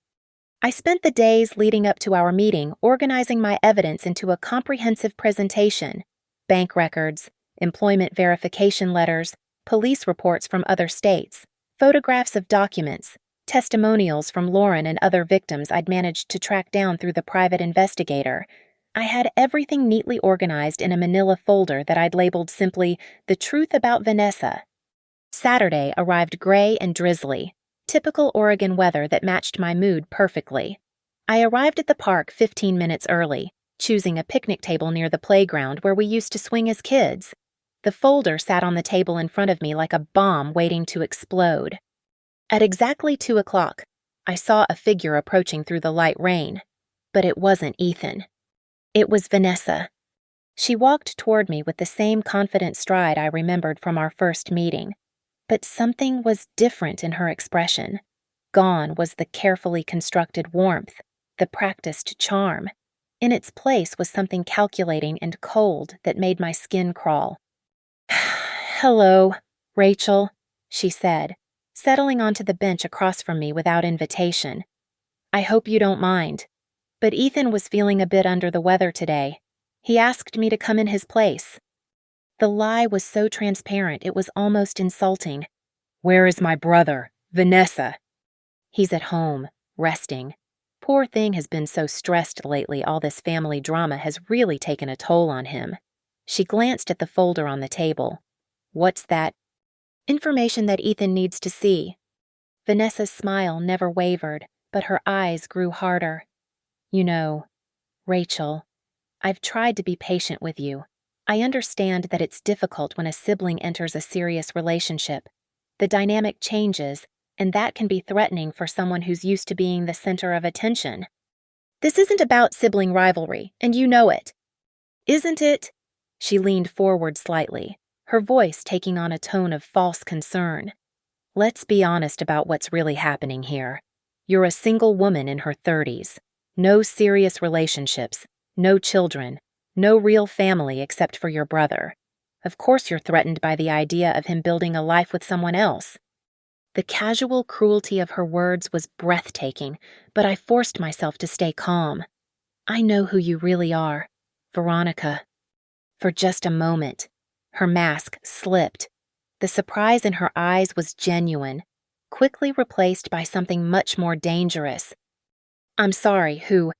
I spent the days leading up to our meeting organizing my evidence into a comprehensive presentation: bank records, employment verification letters, police reports from other states, photographs of documents, testimonials from Lauren and other victims I'd managed to track down through the private investigator. I had everything neatly organized in a manila folder that I'd labeled simply "The Truth About Vanessa." Saturday arrived gray and drizzly, typical Oregon weather that matched my mood perfectly. I arrived at the park 15 minutes early, choosing a picnic table near the playground where we used to swing as kids. The folder sat on the table in front of me like a bomb waiting to explode. At exactly 2 o'clock, I saw a figure approaching through the light rain, but it wasn't Ethan. It was Vanessa. She walked toward me with the same confident stride I remembered from our first meeting, but something was different in her expression. Gone was the carefully constructed warmth, the practiced charm. In its place was something calculating and cold that made my skin crawl. "Hello, Rachel," she said, settling onto the bench across from me without invitation. "I hope you don't mind, but Ethan was feeling a bit under the weather today. He asked me to come in his place." The lie was so transparent it was almost insulting. "Where is my brother, Vanessa?" "He's at home, resting. Poor thing has been so stressed lately, all this family drama has really taken a toll on him." She glanced at the folder on the table. "What's that?" "Information that Ethan needs to see." Vanessa's smile never wavered, but her eyes grew harder. "You know, Rachel, I've tried to be patient with you. I understand that it's difficult when a sibling enters a serious relationship. The dynamic changes, and that can be threatening for someone who's used to being the center of attention. This isn't about sibling rivalry, and you know it." "Isn't it?" She leaned forward slightly, her voice taking on a tone of false concern. "Let's be honest about what's really happening here. You're a single woman in her 30s. No serious relationships, no children, no real family except for your brother. Of course you're threatened by the idea of him building a life with someone else." The casual cruelty of her words was breathtaking, but I forced myself to stay calm. "I know who you really are, Veronica." For just a moment, her mask slipped. The surprise in her eyes was genuine, quickly replaced by something much more dangerous. "I'm sorry, who?"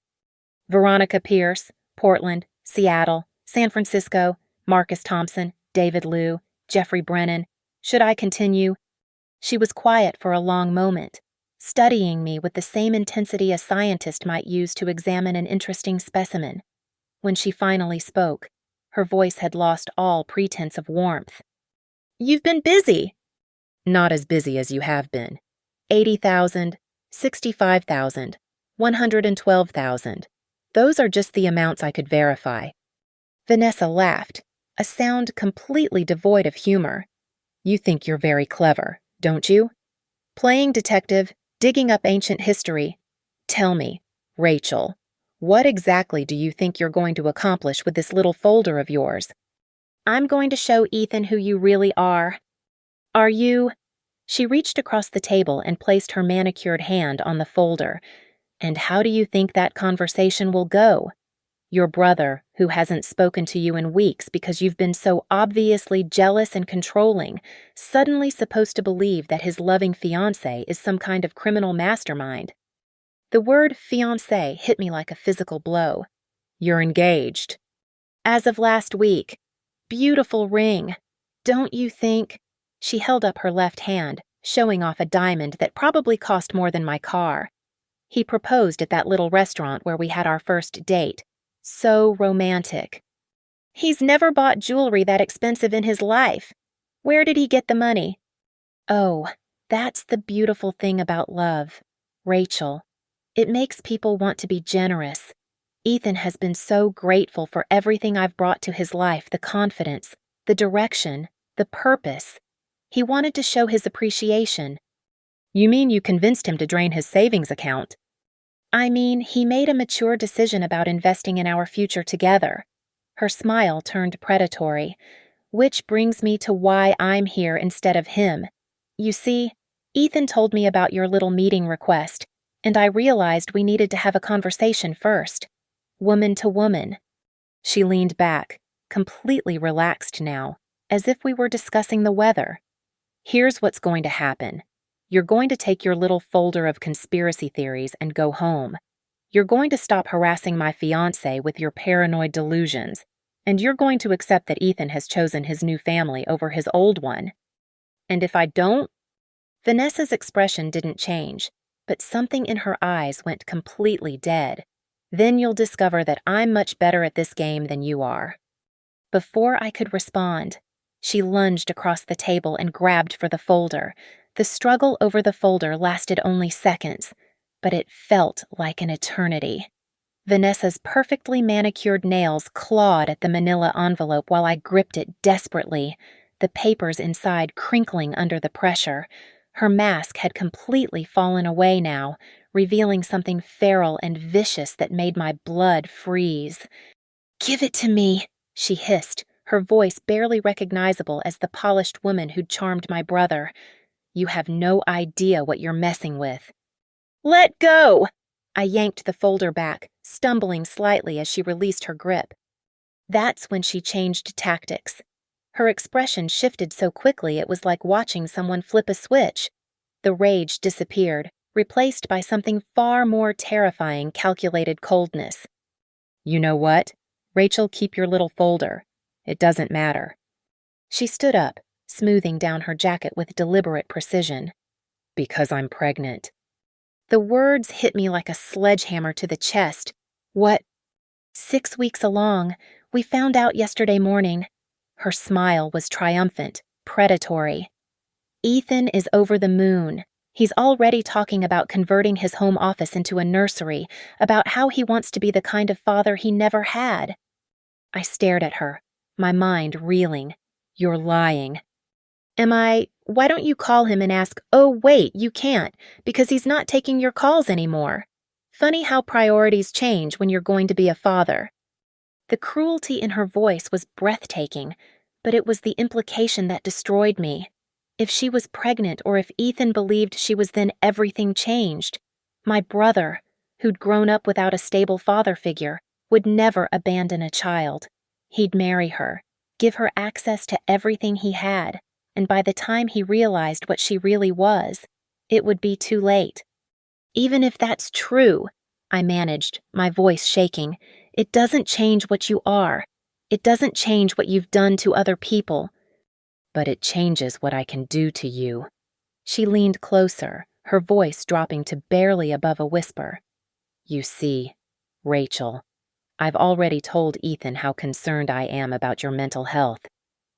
"Veronica Pierce, Portland, Seattle, San Francisco, Marcus Thompson, David Liu, Jeffrey Brennan. Should I continue?" She was quiet for a long moment, studying me with the same intensity a scientist might use to examine an interesting specimen. When she finally spoke, her voice had lost all pretense of warmth. "You've been busy." "Not as busy as you have been. 80,000, 65,000, 112,000. Those are just the amounts I could verify." Vanessa laughed, a sound completely devoid of humor. "You think you're very clever, don't you? Playing detective, digging up ancient history. Tell me, Rachel, what exactly do you think you're going to accomplish with this little folder of yours?" "I'm going to show Ethan who you really are." "Are you?" She reached across the table and placed her manicured hand on the folder. "And how do you think that conversation will go? Your brother, who hasn't spoken to you in weeks because you've been so obviously jealous and controlling, suddenly supposed to believe that his loving fiancée is some kind of criminal mastermind." The word fiancé hit me like a physical blow. "You're engaged." "As of last week. Beautiful ring. Don't you think?" She held up her left hand, showing off a diamond that probably cost more than my car. "He proposed at that little restaurant where we had our first date. So romantic." "He's never bought jewelry that expensive in his life. Where did he get the money?" "Oh, that's the beautiful thing about love, Rachel. It makes people want to be generous. Ethan has been so grateful for everything I've brought to his life, the confidence, the direction, the purpose. He wanted to show his appreciation." "You mean you convinced him to drain his savings account?" "I mean, he made a mature decision about investing in our future together." Her smile turned predatory. Which brings me to why I'm here instead of him. You see, Ethan told me about your little meeting request, and I realized we needed to have a conversation first. Woman to woman. She leaned back, completely relaxed now, as if we were discussing the weather. Here's what's going to happen. You're going to take your little folder of conspiracy theories and go home. You're going to stop harassing my fiancé with your paranoid delusions, and you're going to accept that Ethan has chosen his new family over his old one. And if I don't? Vanessa's expression didn't change, but something in her eyes went completely dead. Then you'll discover that I'm much better at this game than you are. Before I could respond, she lunged across the table and grabbed for the folder. The struggle over the folder lasted only seconds, but it felt like an eternity. Vanessa's perfectly manicured nails clawed at the manila envelope while I gripped it desperately, the papers inside crinkling under the pressure. Her mask had completely fallen away now, revealing something feral and vicious that made my blood freeze. "Give it to me," she hissed, her voice barely recognizable as the polished woman who'd charmed my brother. "You have no idea what you're messing with." "Let go!" I yanked the folder back, stumbling slightly as she released her grip. That's when she changed tactics. Her expression shifted so quickly it was like watching someone flip a switch. The rage disappeared, replaced by something far more terrifying, calculated coldness. "You know what? Rachel, keep your little folder. It doesn't matter." She stood up, smoothing down her jacket with deliberate precision. "Because I'm pregnant." The words hit me like a sledgehammer to the chest. "What?" "6 weeks along. We found out yesterday morning." Her smile was triumphant, predatory. "Ethan is over the moon. He's already talking about converting his home office into a nursery, about how he wants to be the kind of father he never had." I stared at her, my mind reeling. "You're lying." "Am I? Why don't you call him and ask, 'Oh, wait, you can't, because he's not taking your calls anymore?' Funny how priorities change when you're going to be a father." The cruelty in her voice was breathtaking, but it was the implication that destroyed me. If she was pregnant or if Ethan believed she was, then everything changed. My brother, who'd grown up without a stable father figure, would never abandon a child. He'd marry her, give her access to everything he had, and by the time he realized what she really was, it would be too late. "Even if that's true," I managed, my voice shaking, "it doesn't change what you are. It doesn't change what you've done to other people." "But it changes what I can do to you." She leaned closer, her voice dropping to barely above a whisper. "You see, Rachel, I've already told Ethan how concerned I am about your mental health,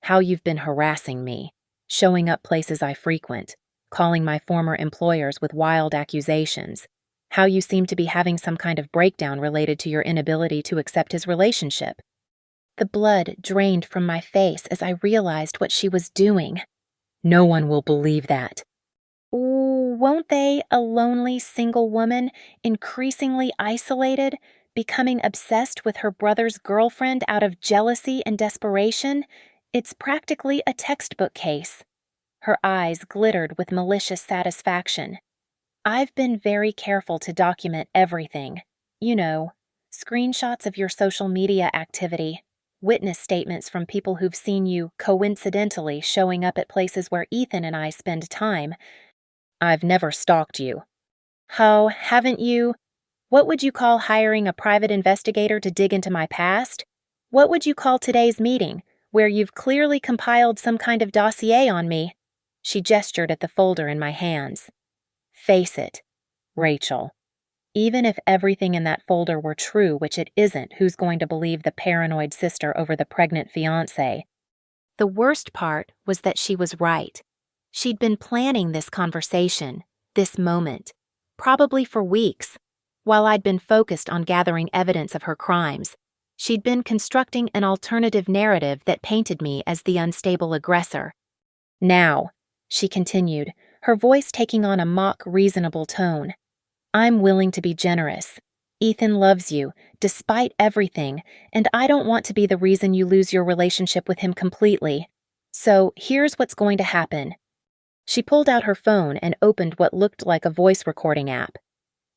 how you've been harassing me, showing up places I frequent, calling my former employers with wild accusations, how you seem to be having some kind of breakdown related to your inability to accept his relationship." The blood drained from my face as I realized what she was doing. "No one will believe that." "Ooh, won't they? A lonely single woman, increasingly isolated, becoming obsessed with her brother's girlfriend out of jealousy and desperation? It's practically a textbook case." Her eyes glittered with malicious satisfaction. "I've been very careful to document everything. You know, screenshots of your social media activity, witness statements from people who've seen you coincidentally showing up at places where Ethan and I spend time. I've never stalked you." "Oh, haven't you? What would you call hiring a private investigator to dig into my past? What would you call today's meeting, where you've clearly compiled some kind of dossier on me?" She gestured at the folder in my hands. "Face it, Rachel. Even if everything in that folder were true, which it isn't, who's going to believe the paranoid sister over the pregnant fiancé?" The worst part was that she was right. She'd been planning this conversation, this moment, probably for weeks. While I'd been focused on gathering evidence of her crimes, she'd been constructing an alternative narrative that painted me as the unstable aggressor. "Now," she continued, her voice taking on a mock reasonable tone, "I'm willing to be generous. Ethan loves you, despite everything, and I don't want to be the reason you lose your relationship with him completely. So, here's what's going to happen." She pulled out her phone and opened what looked like a voice recording app.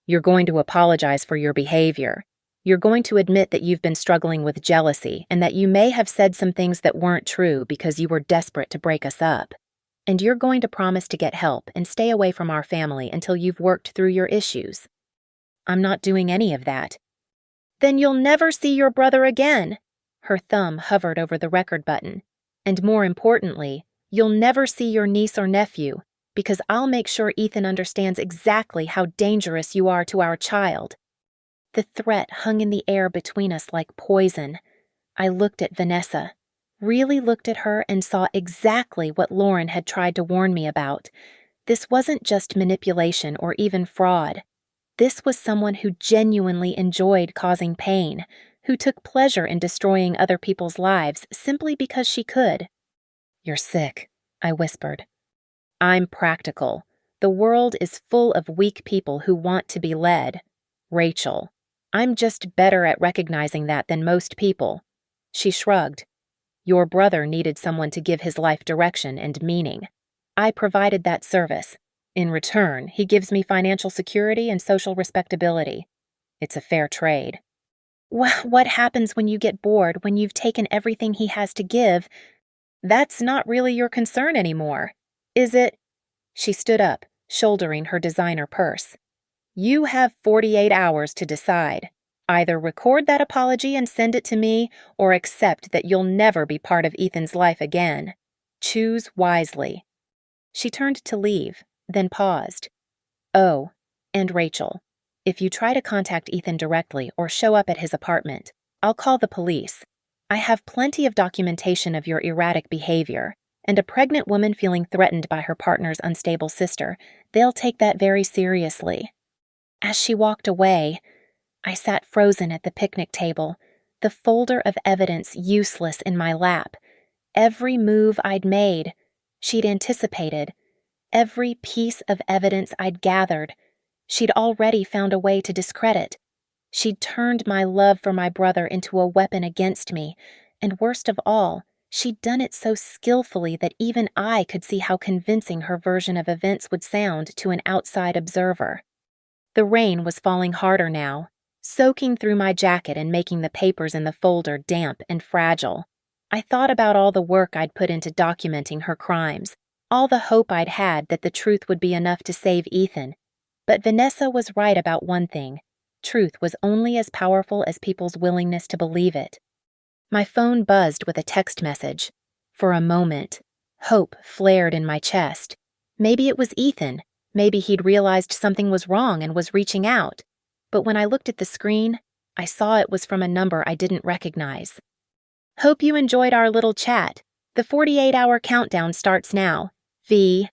"You're going to apologize for your behavior. You're going to admit that you've been struggling with jealousy and that you may have said some things that weren't true because you were desperate to break us up. And you're going to promise to get help and stay away from our family until you've worked through your issues." "I'm not doing any of that." "Then you'll never see your brother again." Her thumb hovered over the record button. "And more importantly, you'll never see your niece or nephew, because I'll make sure Ethan understands exactly how dangerous you are to our child." The threat hung in the air between us like poison. I looked at Vanessa, really looked at her, and saw exactly what Lauren had tried to warn me about. This wasn't just manipulation or even fraud. This was someone who genuinely enjoyed causing pain, who took pleasure in destroying other people's lives simply because she could. "You're sick," I whispered. "I'm practical. The world is full of weak people who want to be led. Rachel. I'm just better at recognizing that than most people." She shrugged. "Your brother needed someone to give his life direction and meaning. I provided that service. In return, he gives me financial security and social respectability. It's a fair trade." What happens when you get bored, when you've taken everything he has to give? That's not really your concern anymore, is it?" She stood up, shouldering her designer purse. "You have 48 hours to decide. Either record that apology and send it to me, or accept that you'll never be part of Ethan's life again. Choose wisely." She turned to leave, then paused. "Oh, and Rachel, if you try to contact Ethan directly or show up at his apartment, I'll call the police. I have plenty of documentation of your erratic behavior, and a pregnant woman feeling threatened by her partner's unstable sister, they'll take that very seriously." As she walked away, I sat frozen at the picnic table, the folder of evidence useless in my lap. Every move I'd made, she'd anticipated. Every piece of evidence I'd gathered, she'd already found a way to discredit. She'd turned my love for my brother into a weapon against me, and worst of all, she'd done it so skillfully that even I could see how convincing her version of events would sound to an outside observer. The rain was falling harder now, soaking through my jacket and making the papers in the folder damp and fragile. I thought about all the work I'd put into documenting her crimes, all the hope I'd had that the truth would be enough to save Ethan. But Vanessa was right about one thing. Truth was only as powerful as people's willingness to believe it. My phone buzzed with a text message. For a moment, hope flared in my chest. Maybe it was Ethan. Maybe he'd realized something was wrong and was reaching out. But when I looked at the screen, I saw it was from a number I didn't recognize. "Hope you enjoyed our little chat. The 48-hour countdown starts now. V."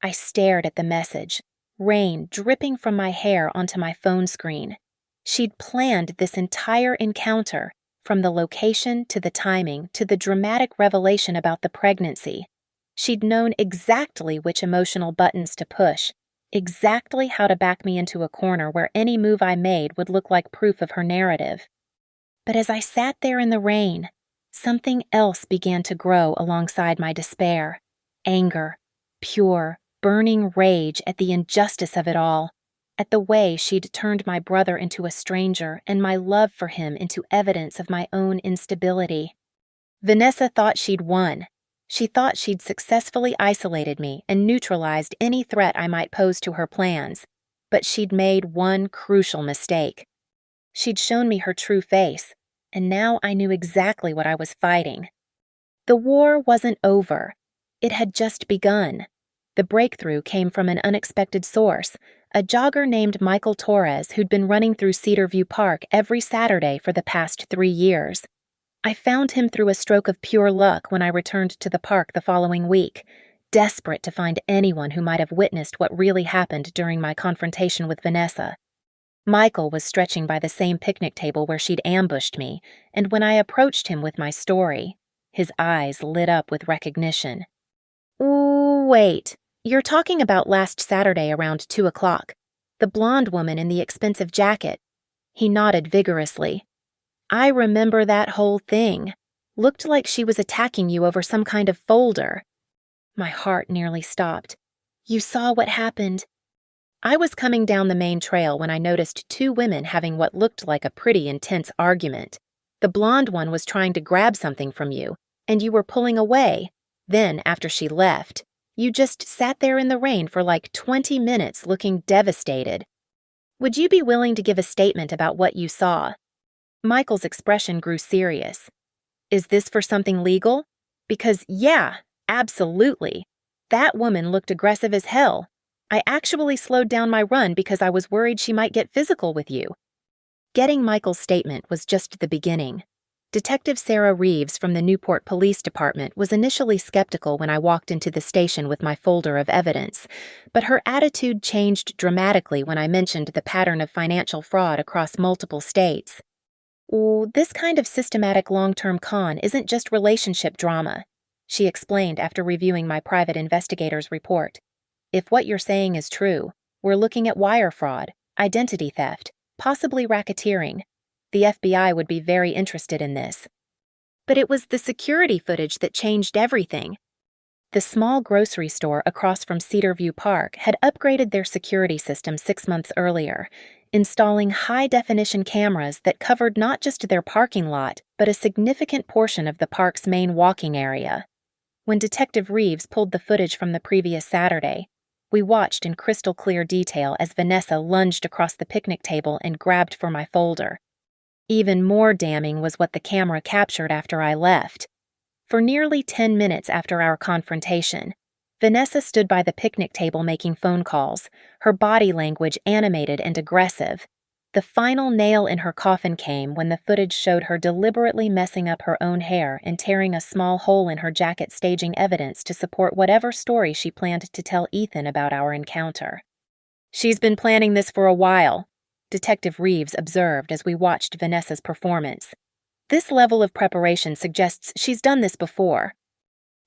I stared at the message, rain dripping from my hair onto my phone screen. She'd planned this entire encounter, from the location to the timing to the dramatic revelation about the pregnancy. She'd known exactly which emotional buttons to push, exactly how to back me into a corner where any move I made would look like proof of her narrative. But as I sat there in the rain, something else began to grow alongside my despair. Anger, pure, burning rage at the injustice of it all, at the way she'd turned my brother into a stranger and my love for him into evidence of my own instability. Vanessa thought she'd won. She thought she'd successfully isolated me and neutralized any threat I might pose to her plans, but she'd made one crucial mistake. She'd shown me her true face, and now I knew exactly what I was fighting. The war wasn't over. It had just begun. The breakthrough came from an unexpected source, a jogger named Michael Torres who'd been running through Cedar View Park every Saturday for the past 3 years. I found him through a stroke of pure luck when I returned to the park the following week, desperate to find anyone who might have witnessed what really happened during my confrontation with Vanessa. Michael was stretching by the same picnic table where she'd ambushed me, and when I approached him with my story, his eyes lit up with recognition. "Ooh, wait. You're talking about last Saturday around 2 o'clock. The blonde woman in the expensive jacket. He nodded vigorously. I remember that whole thing. Looked like she was attacking you over some kind of folder. My heart nearly stopped. You saw what happened. I was coming down the main trail when I noticed two women having what looked like a pretty intense argument. The blonde one was trying to grab something from you, and you were pulling away. Then, after she left, you just sat there in the rain for like 20 minutes looking devastated. Would you be willing to give a statement about what you saw? Michael's expression grew serious. Is this for something legal? Because, yeah, absolutely. That woman looked aggressive as hell. I actually slowed down my run because I was worried she might get physical with you. Getting Michael's statement was just the beginning. Detective Sarah Reeves from the Newport Police Department was initially skeptical when I walked into the station with my folder of evidence, but her attitude changed dramatically when I mentioned the pattern of financial fraud across multiple states. This kind of systematic long-term con isn't just relationship drama, she explained after reviewing my private investigator's report. If what you're saying is true, we're looking at wire fraud, identity theft, possibly racketeering. The FBI would be very interested in this. But it was the security footage that changed everything. The small grocery store across from Cedarview Park had upgraded their security system 6 months earlier, installing high-definition cameras that covered not just their parking lot, but a significant portion of the park's main walking area. When Detective Reeves pulled the footage from the previous Saturday, we watched in crystal-clear detail as Vanessa lunged across the picnic table and grabbed for my folder. Even more damning was what the camera captured after I left. For nearly 10 minutes after our confrontation, Vanessa stood by the picnic table making phone calls, her body language animated and aggressive. The final nail in her coffin came when the footage showed her deliberately messing up her own hair and tearing a small hole in her jacket, staging evidence to support whatever story she planned to tell Ethan about our encounter. She's been planning this for a while, Detective Reeves observed as we watched Vanessa's performance. This level of preparation suggests she's done this before.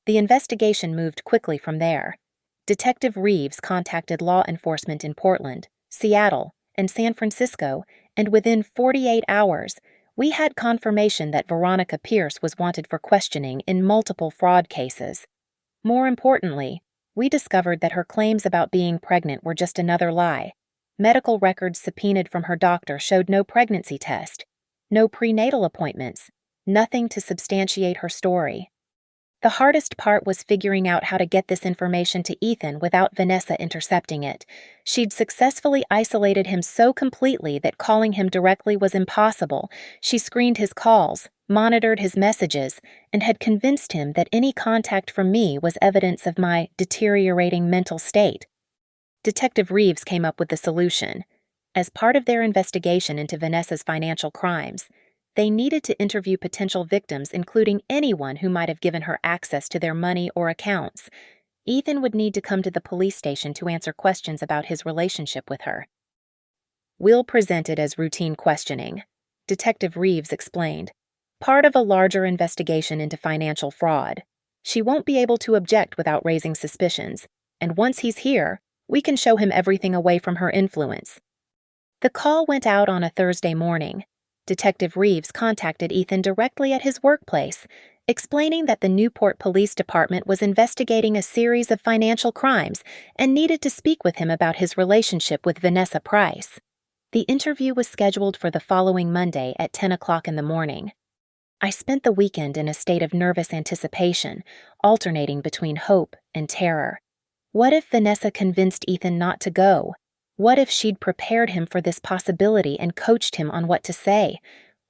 The investigation moved quickly from there. Detective Reeves contacted law enforcement in Portland, Seattle, and San Francisco, and within 48 hours, we had confirmation that Veronica Pierce was wanted for questioning in multiple fraud cases. More importantly, we discovered that her claims about being pregnant were just another lie. Medical records subpoenaed from her doctor showed no pregnancy test, no prenatal appointments, nothing to substantiate her story. The hardest part was figuring out how to get this information to Ethan without Vanessa intercepting it. She'd successfully isolated him so completely that calling him directly was impossible. She screened his calls, monitored his messages, and had convinced him that any contact from me was evidence of my deteriorating mental state. Detective Reeves came up with the solution. As part of their investigation into Vanessa's financial crimes, they needed to interview potential victims, including anyone who might have given her access to their money or accounts. Ethan would need to come to the police station to answer questions about his relationship with her. We'll present it as routine questioning, Detective Reeves explained, part of a larger investigation into financial fraud. She won't be able to object without raising suspicions, and once he's here, we can show him everything away from her influence. The call went out on a Thursday morning. Detective Reeves contacted Ethan directly at his workplace, explaining that the Newport Police Department was investigating a series of financial crimes and needed to speak with him about his relationship with Vanessa Price. The interview was scheduled for the following Monday at 10 o'clock in the morning. I spent the weekend in a state of nervous anticipation, alternating between hope and terror. What if Vanessa convinced Ethan not to go? What if she'd prepared him for this possibility and coached him on what to say?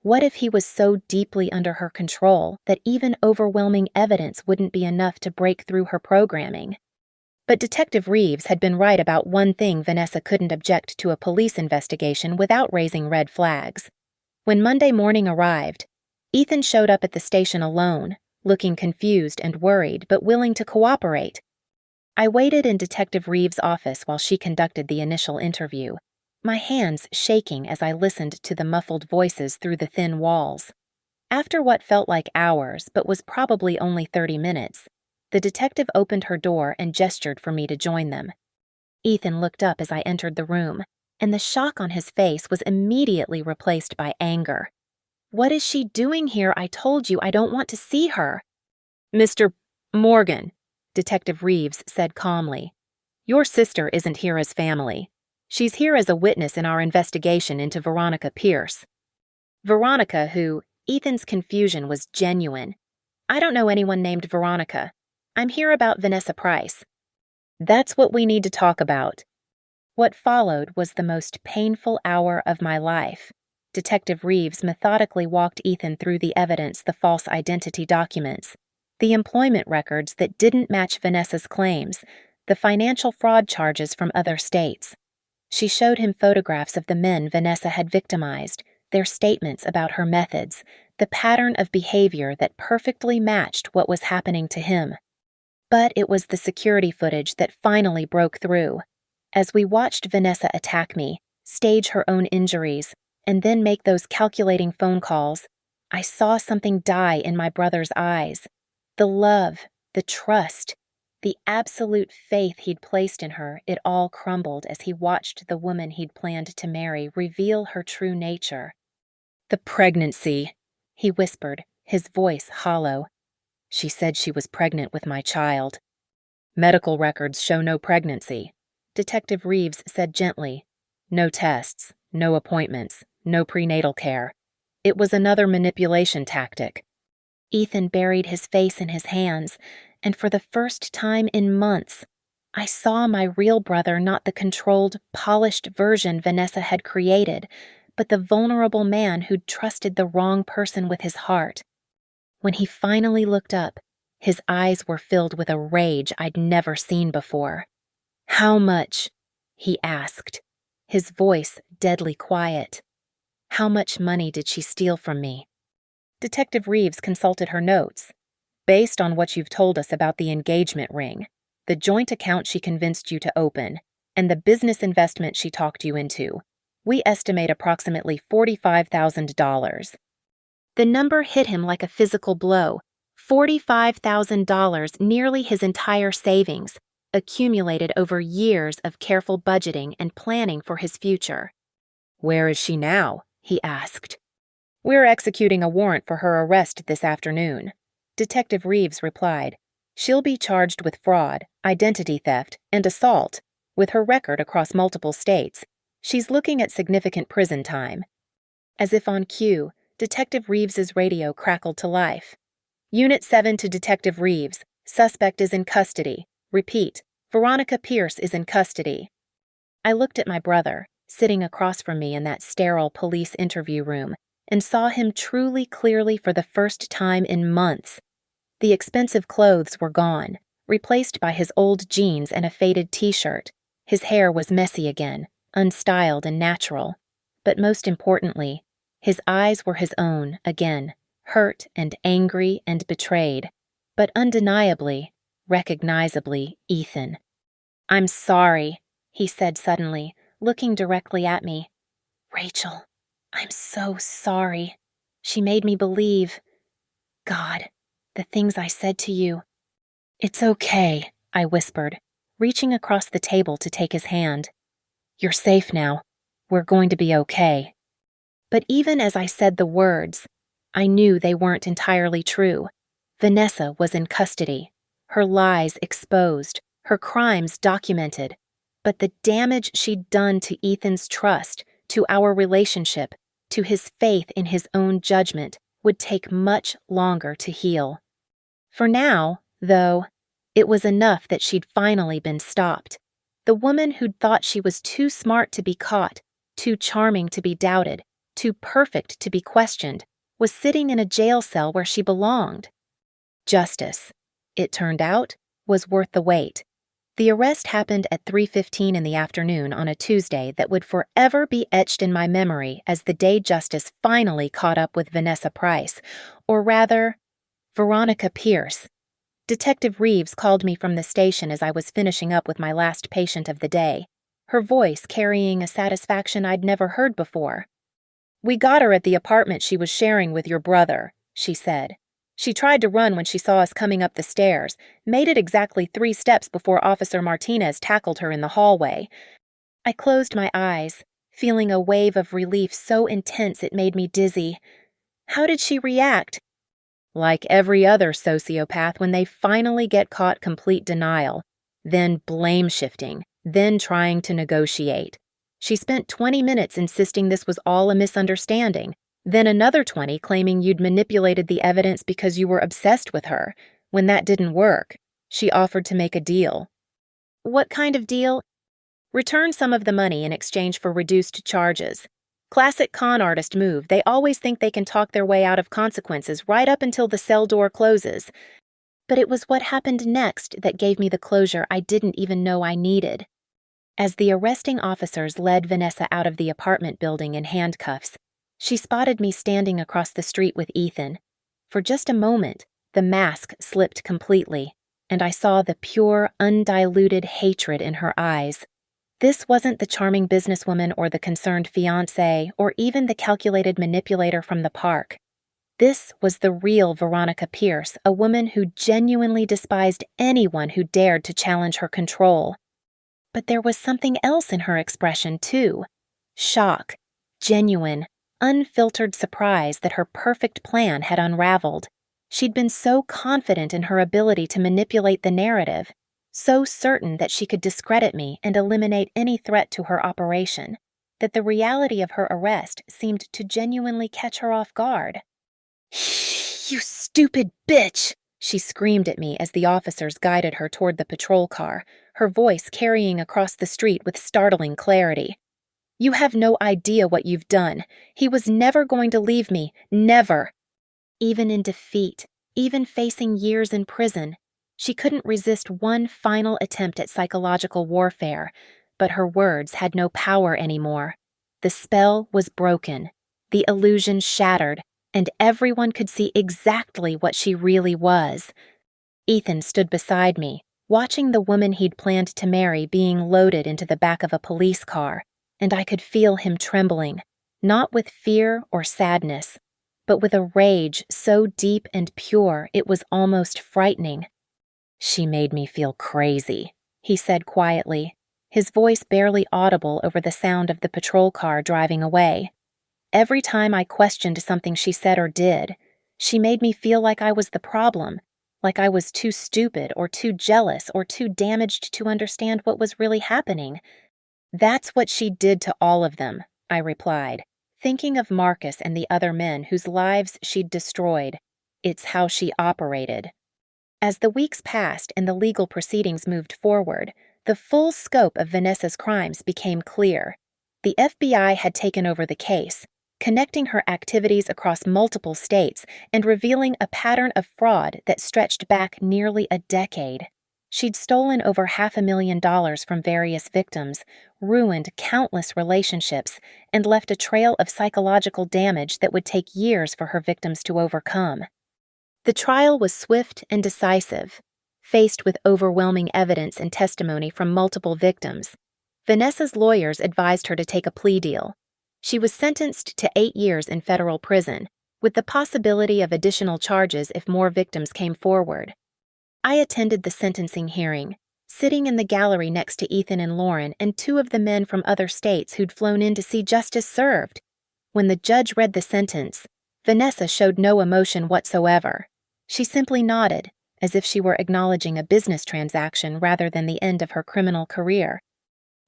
What if he was so deeply under her control that even overwhelming evidence wouldn't be enough to break through her programming? But Detective Reeves had been right about one thing: Vanessa couldn't object to a police investigation without raising red flags. When Monday morning arrived, Ethan showed up at the station alone, looking confused and worried but willing to cooperate. I waited in Detective Reeves' office while she conducted the initial interview, my hands shaking as I listened to the muffled voices through the thin walls. After what felt like hours but was probably only 30 minutes, the detective opened her door and gestured for me to join them. Ethan looked up as I entered the room. and the shock on his face was immediately replaced by anger. "What is she doing here? I told you I don't want to see her." "Mr. Morgan," Detective Reeves said calmly, "your sister isn't here as family. She's here as a witness in our investigation into Veronica Pierce." Veronica, who, Ethan's confusion was genuine. "I don't know anyone named Veronica. I'm here about Vanessa Price." "That's what we need to talk about." What followed was the most painful hour of my life. Detective Reeves methodically walked Ethan through the evidence, the false identity documents, the employment records that didn't match Vanessa's claims, the financial fraud charges from other states. She showed him photographs of the men Vanessa had victimized, their statements about her methods, the pattern of behavior that perfectly matched what was happening to him. But it was the security footage that finally broke through. As we watched Vanessa attack me, stage her own injuries, and then make those calculating phone calls, I saw something die in my brother's eyes. The love, the trust, the absolute faith he'd placed in her, it all crumbled as he watched the woman he'd planned to marry reveal her true nature. "The pregnancy," he whispered, his voice hollow. "She said she was pregnant with my child." "Medical records show no pregnancy," Detective Reeves said gently. "No tests, no appointments, no prenatal care. It was another manipulation tactic." Ethan buried his face in his hands, and for the first time in months, I saw my real brother not the controlled, polished version Vanessa had created, but the vulnerable man who'd trusted the wrong person with his heart. When he finally looked up, his eyes were filled with a rage I'd never seen before. "How much?" he asked, his voice deadly quiet. "How much money did she steal from me?" Detective Reeves consulted her notes. "Based on what you've told us about the engagement ring, the joint account she convinced you to open, and the business investment she talked you into, we estimate approximately $45,000. The number hit him like a physical blow. $45,000, nearly his entire savings, accumulated over years of careful budgeting and planning for his future. "Where is she now?" he asked. "We're executing a warrant for her arrest this afternoon," Detective Reeves replied. "She'll be charged with fraud, identity theft, and assault. With her record across multiple states, she's looking at significant prison time." As if on cue, Detective Reeves's radio crackled to life. "Unit 7 to Detective Reeves. Suspect is in custody. Repeat, Veronica Pierce is in custody." I looked at my brother, sitting across from me in that sterile police interview room, and saw him truly clearly for the first time in months. The expensive clothes were gone, replaced by his old jeans and a faded t-shirt. His hair was messy again, unstyled and natural. But most importantly, his eyes were his own again, hurt and angry and betrayed, but undeniably, recognizably Ethan. "I'm sorry," he said suddenly, looking directly at me. "Rachel, I'm so sorry. She made me believe. God, the things I said to you." "It's okay," I whispered, reaching across the table to take his hand. "You're safe now. We're going to be okay." But even as I said the words, I knew they weren't entirely true. Vanessa was in custody, her lies exposed, her crimes documented. But the damage she'd done to Ethan's trust, to our relationship, to his faith in his own judgment, would take much longer to heal. For now, though, it was enough that she'd finally been stopped. The woman who'd thought she was too smart to be caught, too charming to be doubted, too perfect to be questioned, was sitting in a jail cell where she belonged. Justice, it turned out, was worth the wait. The arrest happened at 3:15 in the afternoon on a Tuesday that would forever be etched in my memory as the day justice finally caught up with Vanessa Price, or rather, Veronica Pierce. Detective Reeves called me from the station as I was finishing up with my last patient of the day, her voice carrying a satisfaction I'd never heard before. "We got her at the apartment she was sharing with your brother," she said. "She tried to run when she saw us coming up the stairs, made it exactly 3 steps before Officer Martinez tackled her in the hallway. I closed my eyes, feeling a wave of relief so intense it made me dizzy. How did she react? Like every other sociopath when they finally get caught, complete denial, then blame shifting, then trying to negotiate. She spent 20 minutes insisting this was all a misunderstanding, then another 20 claiming you'd manipulated the evidence because you were obsessed with her. When that didn't work, she offered to make a deal. What kind of deal? Return some of the money in exchange for reduced charges. Classic con artist move. They always think they can talk their way out of consequences right up until the cell door closes. But it was what happened next that gave me the closure I didn't even know I needed. As the arresting officers led Vanessa out of the apartment building in handcuffs, she spotted me standing across the street with Ethan. For just a moment, the mask slipped completely, and I saw the pure, undiluted hatred in her eyes. This wasn't the charming businesswoman or the concerned fiancé or even the calculated manipulator from the park. This was the real Veronica Pierce, a woman who genuinely despised anyone who dared to challenge her control. But there was something else in her expression, too. Shock, genuine, unfiltered surprise that her perfect plan had unraveled. She'd been so confident in her ability to manipulate the narrative, so certain that she could discredit me and eliminate any threat to her operation, that the reality of her arrest seemed to genuinely catch her off guard. "You stupid bitch!" she screamed at me as the officers guided her toward the patrol car, her voice carrying across the street with startling clarity. "You have no idea what you've done. He was never going to leave me, never." Even in defeat, even facing years in prison, she couldn't resist one final attempt at psychological warfare, but her words had no power anymore. The spell was broken, the illusion shattered, and everyone could see exactly what she really was. Ethan stood beside me, watching the woman he'd planned to marry being loaded into the back of a police car, and I could feel him trembling, not with fear or sadness, but with a rage so deep and pure it was almost frightening. "She made me feel crazy," he said quietly, his voice barely audible over the sound of the patrol car driving away. "Every time I questioned something she said or did, she made me feel like I was the problem, like I was too stupid or too jealous or too damaged to understand what was really happening." "That's what she did to all of them," I replied, thinking of Marcus and the other men whose lives she'd destroyed. "It's how she operated." As the weeks passed and the legal proceedings moved forward, the full scope of Vanessa's crimes became clear. The FBI had taken over the case, connecting her activities across multiple states and revealing a pattern of fraud that stretched back nearly a decade. She'd stolen over $500,000 from various victims, ruined countless relationships, and left a trail of psychological damage that would take years for her victims to overcome. The trial was swift and decisive. Faced with overwhelming evidence and testimony from multiple victims, Vanessa's lawyers advised her to take a plea deal. She was sentenced to 8 years in federal prison, with the possibility of additional charges if more victims came forward. I attended the sentencing hearing, sitting in the gallery next to Ethan and Lauren and 2 of the men from other states who'd flown in to see justice served. When the judge read the sentence, Vanessa showed no emotion whatsoever. She simply nodded, as if she were acknowledging a business transaction rather than the end of her criminal career.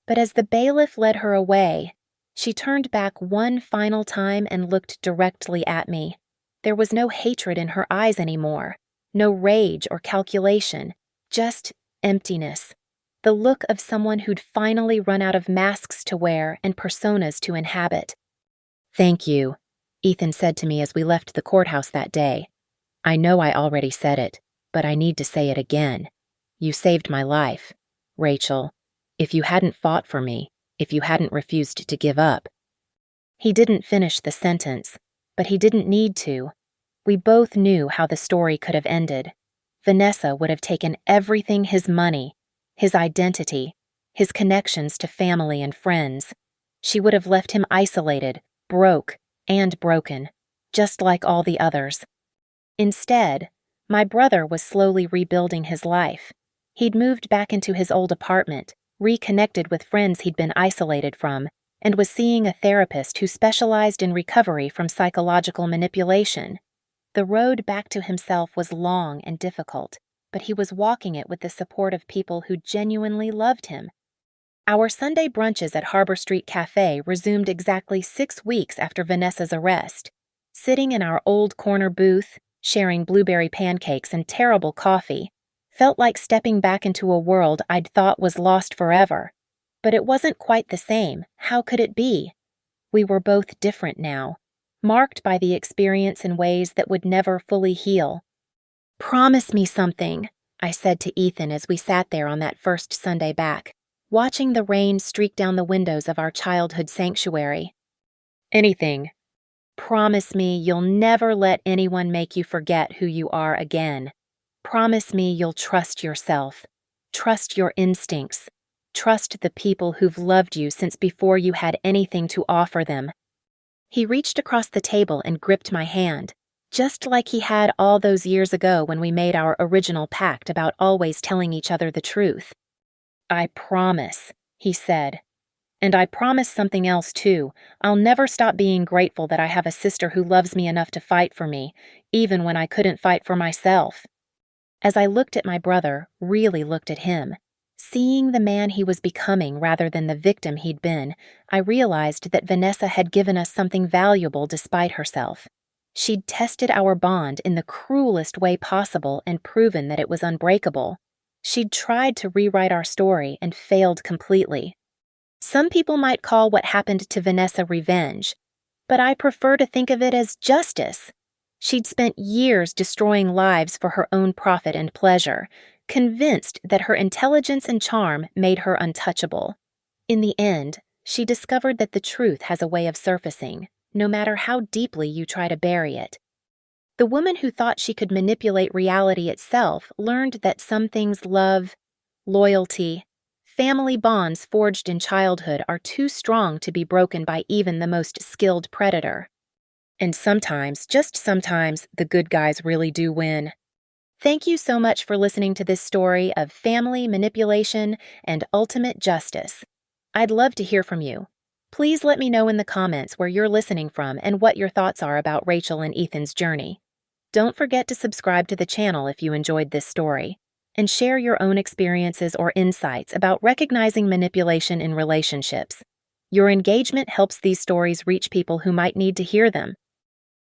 But as the bailiff led her away, she turned back one final time and looked directly at me. There was no hatred in her eyes anymore, no rage or calculation, just emptiness. The look of someone who'd finally run out of masks to wear and personas to inhabit. "Thank you," Ethan said to me as we left the courthouse that day. "I know I already said it, but I need to say it again. You saved my life, Rachel. If you hadn't fought for me, if you hadn't refused to give up." He didn't finish the sentence, but he didn't need to. We both knew how the story could have ended. Vanessa would have taken everything: his money, his identity, his connections to family and friends. She would have left him isolated, broke, and broken, just like all the others. Instead, my brother was slowly rebuilding his life. He'd moved back into his old apartment, reconnected with friends he'd been isolated from, and was seeing a therapist who specialized in recovery from psychological manipulation. The road back to himself was long and difficult, but he was walking it with the support of people who genuinely loved him. Our Sunday brunches at Harbor Street Cafe resumed exactly 6 weeks after Vanessa's arrest. Sitting in our old corner booth, sharing blueberry pancakes and terrible coffee, felt like stepping back into a world I'd thought was lost forever. But it wasn't quite the same. How could it be? We were both different now, marked by the experience in ways that would never fully heal. "Promise me something," I said to Ethan as we sat there on that first Sunday back, watching the rain streak down the windows of our childhood sanctuary. "Anything. Promise me you'll never let anyone make you forget who you are again. Promise me you'll trust yourself, trust your instincts, trust the people who've loved you since before you had anything to offer them." He reached across the table and gripped my hand, just like he had all those years ago when we made our original pact about always telling each other the truth. "I promise," he said. "And I promise something else too. I'll never stop being grateful that I have a sister who loves me enough to fight for me, even when I couldn't fight for myself." As I looked at my brother, really looked at him, seeing the man he was becoming rather than the victim he'd been, I realized that Vanessa had given us something valuable despite herself. She'd tested our bond in the cruelest way possible and proven that it was unbreakable. She'd tried to rewrite our story and failed completely. Some people might call what happened to Vanessa revenge, but I prefer to think of it as justice. She'd spent years destroying lives for her own profit and pleasure, convinced that her intelligence and charm made her untouchable. In the end, she discovered that the truth has a way of surfacing, no matter how deeply you try to bury it. The woman who thought she could manipulate reality itself learned that some things, love, loyalty, family bonds forged in childhood, are too strong to be broken by even the most skilled predator. And sometimes, just sometimes, the good guys really do win. Thank you so much for listening to this story of family manipulation and ultimate justice. I'd love to hear from you. Please let me know in the comments where you're listening from and what your thoughts are about Rachel and Ethan's journey. Don't forget to subscribe to the channel if you enjoyed this story, and share your own experiences or insights about recognizing manipulation in relationships. Your engagement helps these stories reach people who might need to hear them.